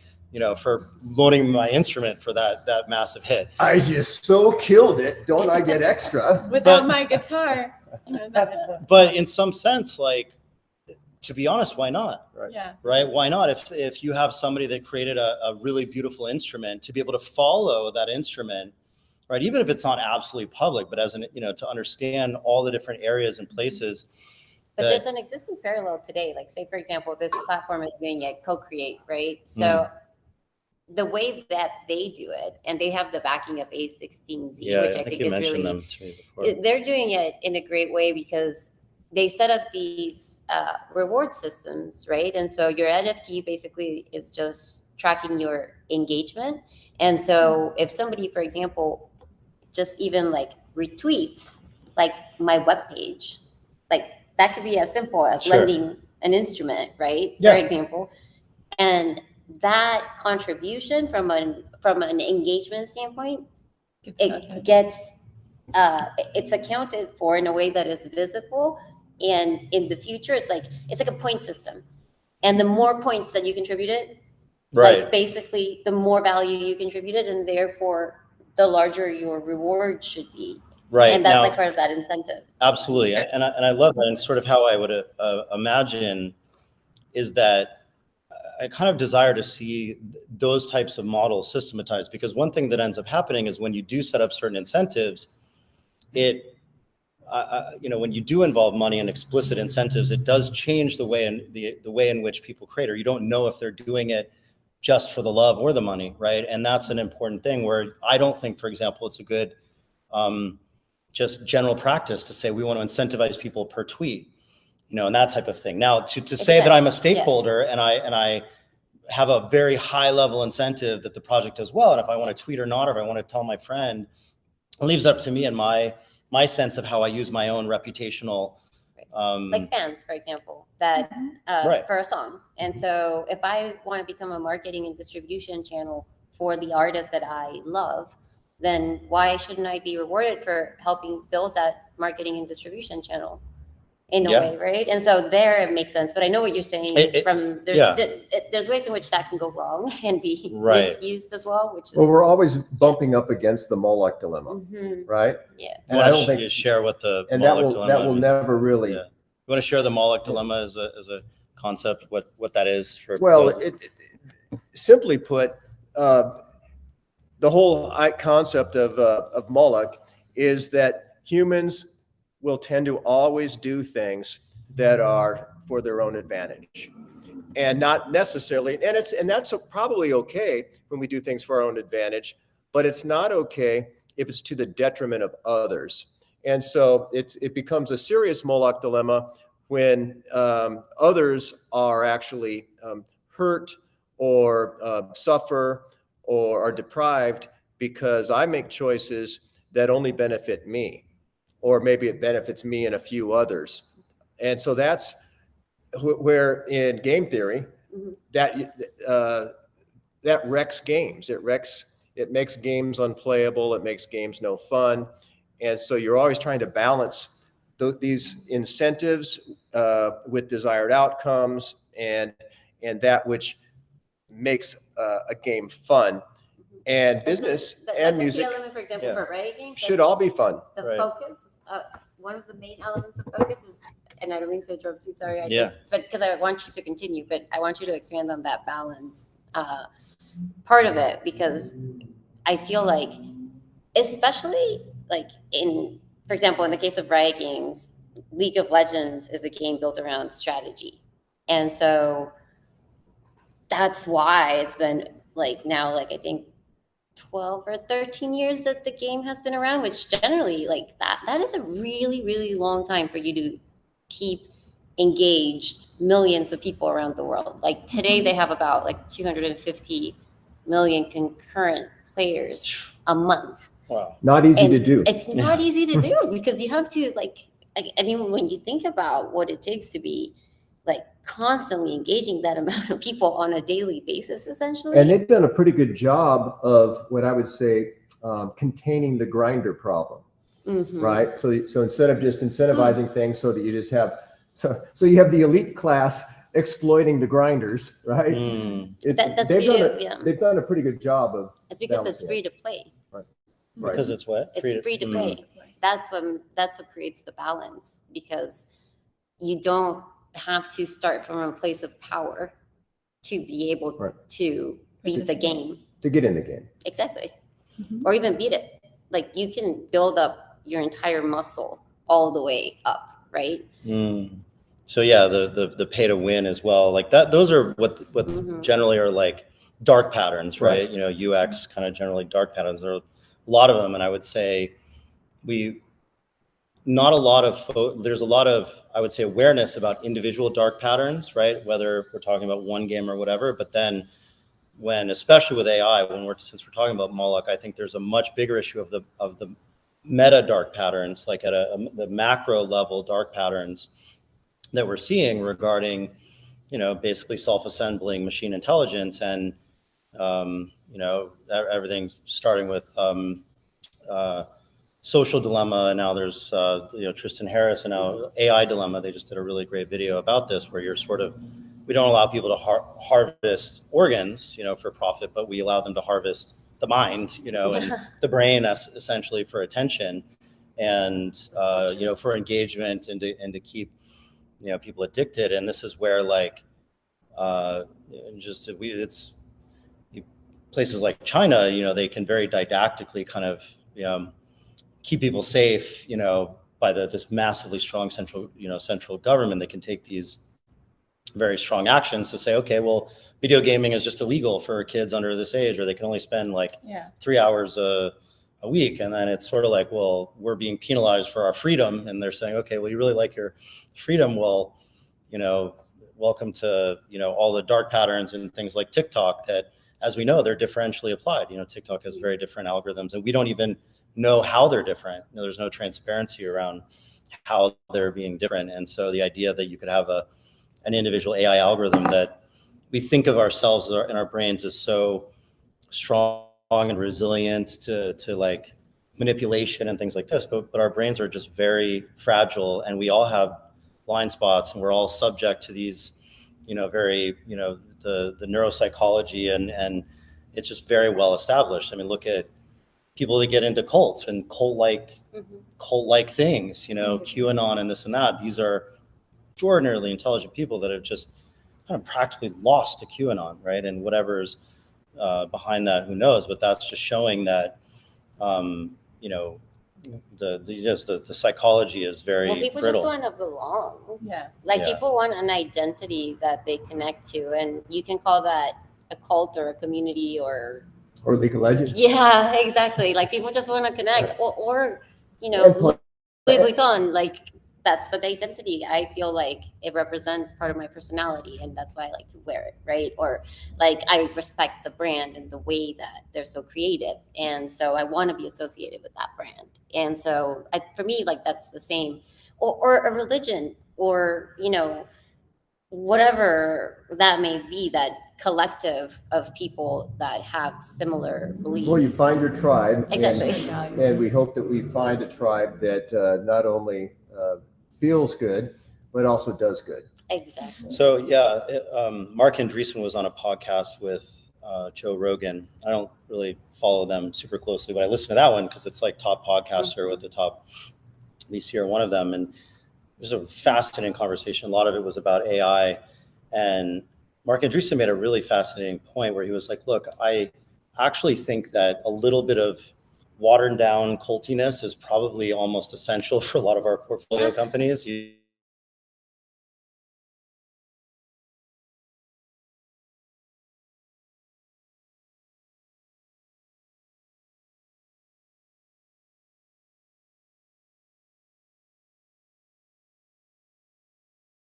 for loaning my instrument for that massive hit? I just so killed it. Don't I get extra? Without my guitar. But in some sense, like, to be honest, why not? Right. Yeah. Right? Why not? If you have somebody that created a really beautiful instrument, to be able to follow that instrument right? Even if it's not absolutely public, but as an, to understand all the different areas and places. But there's an existing parallel today. Like, say, for example, this platform is doing it, Co-Create, right? So the way that they do it, and they have the backing of A16Z, which I think you is mentioned really, them to me before. they're doing it in a great way because they set up these reward systems, right? And so your NFT basically is just tracking your engagement. And so if somebody, for example, just even like retweets like my webpage, like that could be as simple as lending an instrument, right? For example. And that contribution from an engagement standpoint, it's accounted for in a way that is visible. And in the future, it's like a point system. And the more points that you contributed, like basically the more value you contributed, and therefore the larger your reward should be. Right. And that's like part of that incentive. Absolutely. And I love that. And sort of how I would imagine is that I kind of desire to see those types of models systematized, because one thing that ends up happening is when you do set up certain incentives, when you do involve money and explicit incentives, it does change the way in which people create, or you don't know if they're doing it just for the love or the money, right? And that's an important thing where I don't think, for example, it's a good just general practice to say we want to incentivize people per tweet, and that type of thing. Now, to say that I'm a stakeholder and I have a very high level incentive that the project does well, and if I want to tweet or not, or if I want to tell my friend, it leaves up to me and my sense of how I use my own reputational. Like fans, for example, that for a song. And so if I want to become a marketing and distribution channel for the artist that I love, then why shouldn't I be rewarded for helping build that marketing and distribution channel in a way, right? And so there it makes sense. But I know what you're saying. There's ways in which that can go wrong and be misused as well, which is. Well, we're always bumping up against the Moloch dilemma, right? Yeah. And I don't think you share what the Moloch dilemma. That will never really. Yeah. You want to share the Moloch dilemma as a concept, what that is for? Well, simply put, the whole concept of Moloch is that humans will tend to always do things that are for their own advantage, and not necessarily. And that's probably okay when we do things for our own advantage, but it's not okay if it's to the detriment of others. And so it becomes a serious Moloch dilemma when others are actually hurt or suffer or are deprived because I make choices that only benefit me, or maybe it benefits me and a few others. And so that's where in game theory that wrecks games. It makes games unplayable. It makes games no fun. And so you're always trying to balance these incentives with desired outcomes and that which makes a game fun. And business and music, the element, for example, for riot games, should all be fun. The focus, one of the main elements of focus is, and I don't mean to interrupt you, sorry, but because I want you to continue, but I want you to expand on that balance part of it, because I feel like, especially like for example, in the case of riot games, League of Legends is a game built around strategy. And so that's why it's been now I think 12 or 13 years that the game has been around, which generally that is a really, really long time for you to keep engaged millions of people around the world. Like today they have about 250 million concurrent players a month. Wow. Not easy to do. It's not easy to do because you have to I mean, when you think about what it takes to be constantly engaging that amount of people on a daily basis, essentially. And they've done a pretty good job of what I would say containing the grinder problem, right? So instead of just incentivizing things so that you just have, so you have the elite class exploiting the grinders, right? They've done a pretty good job of. It's because it's free to play. Right. Because it's what? It's free to play. That's what creates the balance, because you don't have to start from a place of power to be able to beat the game. To get in the game. Exactly. Or even beat it. like you can build up your entire muscle all the way up, right? So yeah, the pay to win as well, like that. Those are what generally are like dark patterns, right? You know, UX kind of generally dark patterns. There are a lot of them, and I would say not a lot of there's a lot of, I would say, awareness about individual dark patterns, right? Whether we're talking about one game or whatever, but then when, especially with AI, since we're talking about Moloch, I think there's a much bigger issue of the meta dark patterns, like at the macro level dark patterns that we're seeing regarding, you know, basically self-assembling machine intelligence and, you know, everything starting with Social Dilemma, and now there's you know, Tristan Harris, and now AI Dilemma. They just did a really great video about this, where you're sort of, we don't allow people to harvest organs, you know, for profit, but we allow them to harvest the mind, you know, and the brain essentially for attention, and you know, for engagement, and to keep, you know, people addicted. And this is where, like, it's places like China, you know, they can very didactically kind of, you know, keep people safe, you know, by this massively strong central government that can take these very strong actions to say, okay, well, video gaming is just illegal for kids under this age, or they can only spend like 3 hours a week. And then it's sort of like, well, we're being penalized for our freedom. And they're saying, okay, well, you really like your freedom. Well, you know, welcome to, you know, all the dark patterns and things like TikTok that, as we know, they're differentially applied. You know, TikTok has very different algorithms, and we don't even know how they're different. You know, there's no transparency around how they're being different. And so the idea that you could have an individual AI algorithm that we think of ourselves in our brains as so strong and resilient to like manipulation and things like this, but our brains are just very fragile, and we all have blind spots, and we're all subject to these, you know, very, you know, the neuropsychology, and it's just very well established. I mean, look at people that get into cults and cult-like things, you know, QAnon and this and that. These are extraordinarily intelligent people that have just kind of practically lost to QAnon, right? And whatever's behind that, who knows? But that's just showing that, you know, the psychology is very people brittle. just want to belong. Yeah. Like people want an identity that they connect to, and you can call that a cult or a community or League of Legends. Yeah, exactly. Like people just want to connect, or you know, Louis Vuitton. Like that's the identity. I feel like it represents part of my personality, and that's why I like to wear it, right? Or like I respect the brand and the way that they're so creative, and so I want to be associated with that brand. And so for me, like that's the same, or a religion, or you know, whatever that may be, that collective of people that have similar beliefs. Well, you find your tribe. Exactly. And we hope that we find a tribe that not only feels good, but also does good. Exactly. So yeah, Mark Andreessen was on a podcast with Joe Rogan. I don't really follow them super closely, but I listened to that one because it's like top podcaster with the top VC or one of them. And it was a fascinating conversation. A lot of it was about AI. And Mark Andreessen made a really fascinating point where he was like, look, I actually think that a little bit of watered down cultiness is probably almost essential for a lot of our portfolio companies.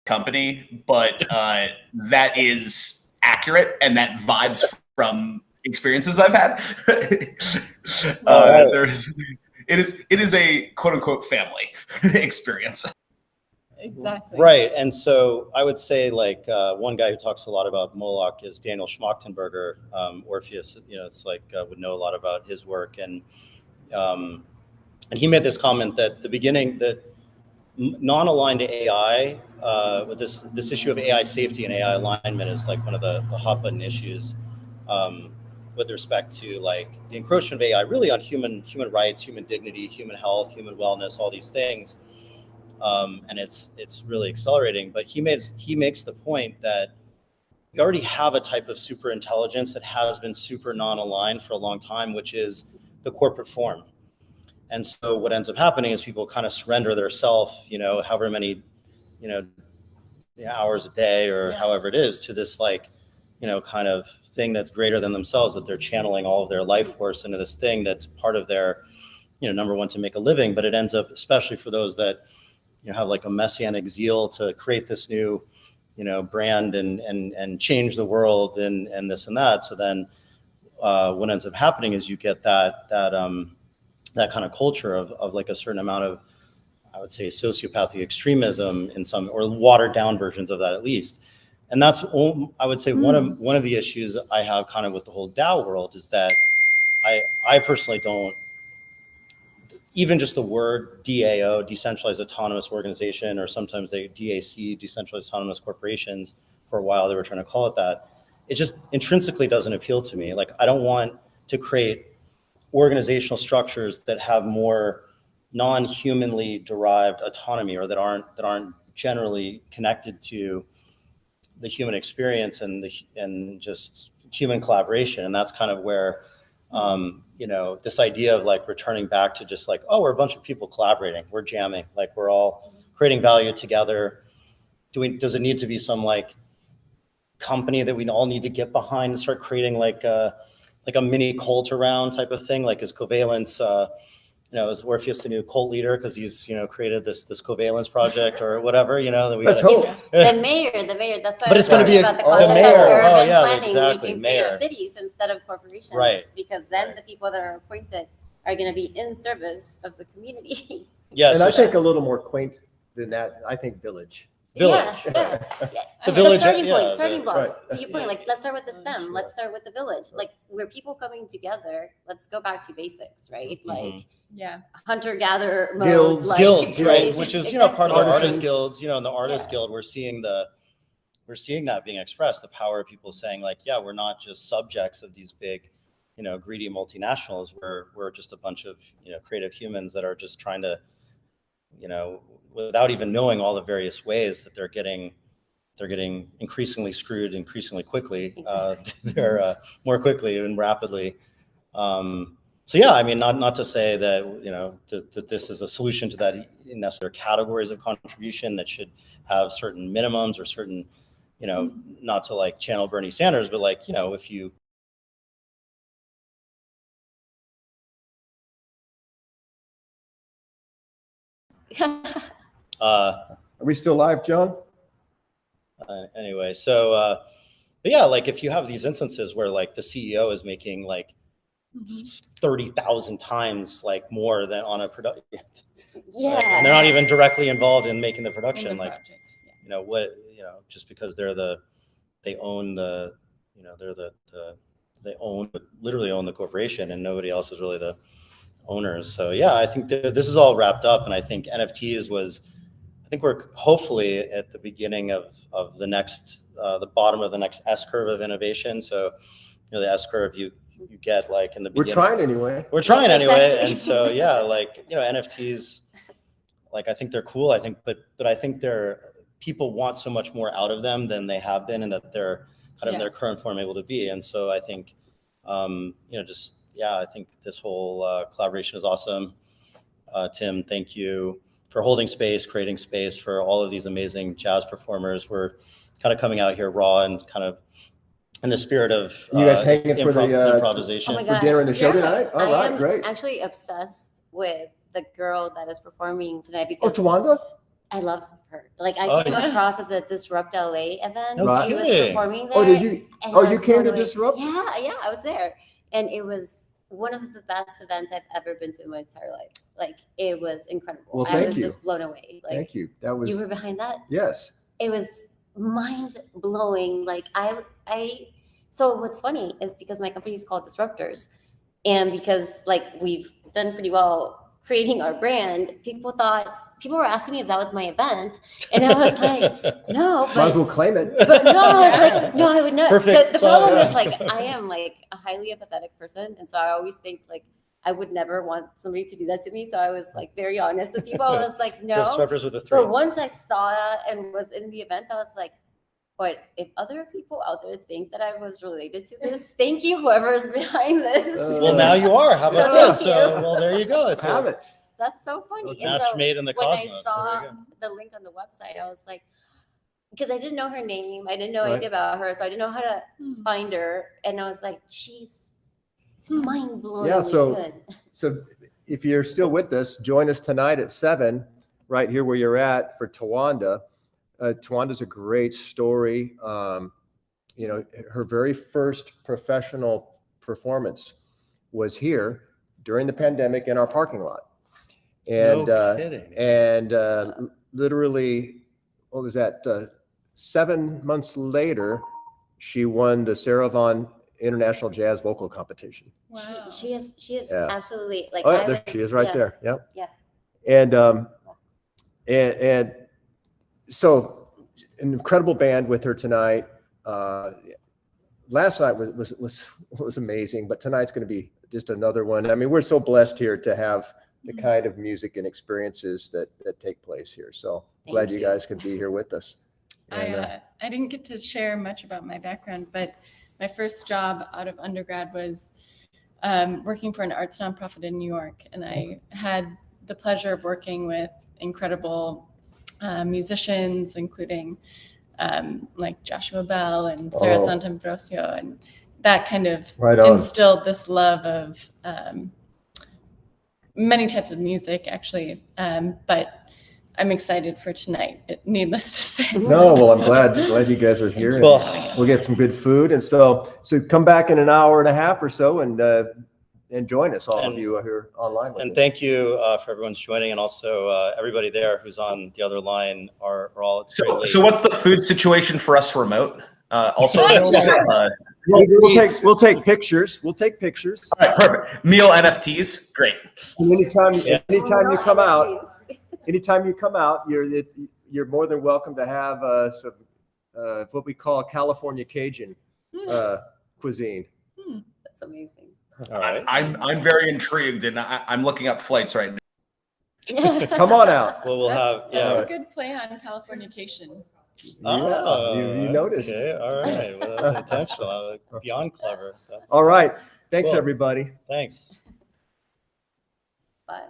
Company, but that is accurate, and that vibes from experiences I've had. It is a quote unquote family experience. Exactly. Right. And so I would say, like, one guy who talks a lot about Moloch is Daniel Schmachtenberger. Orpheus, you know, it's like would know a lot about his work, and he made this comment that the beginning that non-aligned to AI, with this issue of AI safety and AI alignment is like one of the hot button issues with respect to like the encroachment of AI really on human rights, human dignity, human health, human wellness, all these things. And it's really accelerating. But he makes the point that we already have a type of super intelligence that has been super non-aligned for a long time, which is the corporate form. And so what ends up happening is people kind of surrender their self, however many, hours a day or however it is, to this like, kind of thing that's greater than themselves, that they're channeling all of their life force into this thing that's part of their, number one, to make a living. But it ends up, especially for those that, have like a messianic zeal to create this new, brand and change the world and this and that. So then what ends up happening is you get that kind of culture of like a certain amount of, I would say, sociopathic extremism in some, or watered down versions of that at least. And that's, I would say, one of the issues I have kind of with the whole DAO world is that I personally don't, even just the word DAO, decentralized autonomous organization, or sometimes they DAC, decentralized autonomous corporations, for a while they were trying to call it that. It just intrinsically doesn't appeal to me. Like, I don't want to create organizational structures that have more non-humanly derived autonomy, or that aren't generally connected to the human experience and just human collaboration. And that's kind of where this idea of like returning back to just like, oh, we're a bunch of people collaborating, we're jamming, like we're all creating value together. Does it need to be some like company that we all need to get behind and start creating like a mini cult around type of thing? Like, is Covalence, is Orpheus the new cult leader because he's, created this Covalence project or whatever, that we Let's gotta- hope. The mayor. That's why But it's gonna be about the the concept mayor. of urban Oh, yeah, planning, exactly, making mayor. cities instead of corporations. Right. Because then the people that are appointed are going to be in service of the community. Yeah, And so I think a little more quaint than that. I think village. Village. Yeah. The village, starting yeah, point, starting the- blocks. right. To your point, like, let's start with the STEM. Sure. Let's start with the village. Like, where people coming together. Let's go back to basics, right? Like Yeah. hunter-gatherer mode. Guilds. Like, guilds, right? guilds. Which is, Exactly. part of the Artisans. artist guilds, in the artist Yeah. guild, we're seeing that being expressed, the power of people saying like, yeah, we're not just subjects of these big, greedy multinationals. We're just a bunch of, creative humans that are just trying to, without even knowing all the various ways that they're getting increasingly screwed increasingly quickly. They're more quickly and rapidly. So yeah, I mean, not to say that, that this is a solution to that necessary categories of contribution that should have certain minimums or certain, not to like channel Bernie Sanders, but like, if you, Are we still live, John? anyway, so, but yeah, like if you have these instances where like the CEO is making like 30,000 times like more than on a production, yeah. and they're not even directly involved in making the In production, the like, project, yeah. just because they own the, they literally own the corporation, and nobody else is really the owners. So yeah, I think this is all wrapped up, and I think NFTs I think we're hopefully at the beginning of the next, the bottom of the next S curve of innovation. So, the S curve you get like in the We're beginning. trying anyway. We're trying Yeah, anyway. exactly. And so, yeah, like, NFTs, like, I think they're cool. I think, but I think people want so much more out of them than they have been, and that they're kind of in their current form able to be. And so I think, I think this whole collaboration is awesome. Tim, thank you for holding space, creating space for all of these amazing jazz performers. We're kind of coming out here raw and kind of in the spirit of You guys hanging for the improvisation. Oh my for God. dinner in the show Yeah. tonight? All I right, am great. actually obsessed with the girl that is performing tonight Oh, because Tawanda? I love her. Like, I came yeah. across at the Disrupt LA event. No She was kidding. performing there. Oh, did you? and Oh, I you was came blown to away. Disrupt? Yeah, I was there. And it was one of the best events I've ever been to in my entire life. Like, it was incredible. Well, I thank was you. just blown away. Like, Thank you. That was you were behind that? yes. It was mind blowing. Like, so what's funny is because my company is called Disruptors, and because like we've done pretty well creating our brand, people were asking me if that was my event, and I was like, no, Might as but well claim it. no, I was like, no, I would not. Perfect. The problem Yeah. is like I am like a highly empathetic person, and so I always think like I would never want somebody to do that to me. So I was like very honest with people. I was like, no. Disruptors with a 3. But once I saw and was in the event, I was like, But if other people out there think that I was related to this, thank you, whoever's behind this. Well, now you are. How about So this? thank So, you. well, there you go. It's Have a it. That's so funny. And match so made in the when cosmos. I saw There you go. the link on the website, I was like, because I didn't know her name, I didn't know Right. anything about her, so I didn't know how to find her, and I was like, she's mind-blowingly good. So if you're still with us, join us tonight at 7, right here where you're at for Tawanda. Tawanda's a great story. You know, her very first professional performance was here during the pandemic in our parking lot. And, No kidding. literally, what was that? 7 months later, she won the Sarah Vaughan International Jazz Vocal Competition. Wow. She is Yeah. absolutely like. Oh, yeah, there she is right yeah. there. Yep. Yeah. And so an incredible band with her tonight. Last night was amazing, but tonight's going to be just another one. I mean, we're so blessed here to have the kind of music and experiences that take place here. So glad you guys could be here with us. And, I didn't get to share much about my background, but my first job out of undergrad was working for an arts nonprofit in New York. And I had the pleasure of working with incredible musicians, including like Joshua Bell and Sarah Santambrosio, and that kind of instilled this love of many types of music, actually. But I'm excited for tonight, needless to say. no, well, I'm glad you guys are here. Well, We'll get some good food. And so come back in an hour and a half or so and join us, all of you who are online with and us. thank you for everyone's joining, and also everybody there who's on the other line are all. So what's the food situation for us remote? Also, We'll take pictures. We'll take pictures. all right, perfect. Meal NFTs, great. And anytime you come out, you're more than welcome to have some what we call California Cajun cuisine. That's amazing. All right. I'm very intrigued, and I'm looking up flights right now. Come on out. Well, we'll have That's a good play on Californication. You noticed. Okay, all right. Well, that's intentional. Beyond clever. That's All right. Thanks, cool. everybody. Thanks. Bye.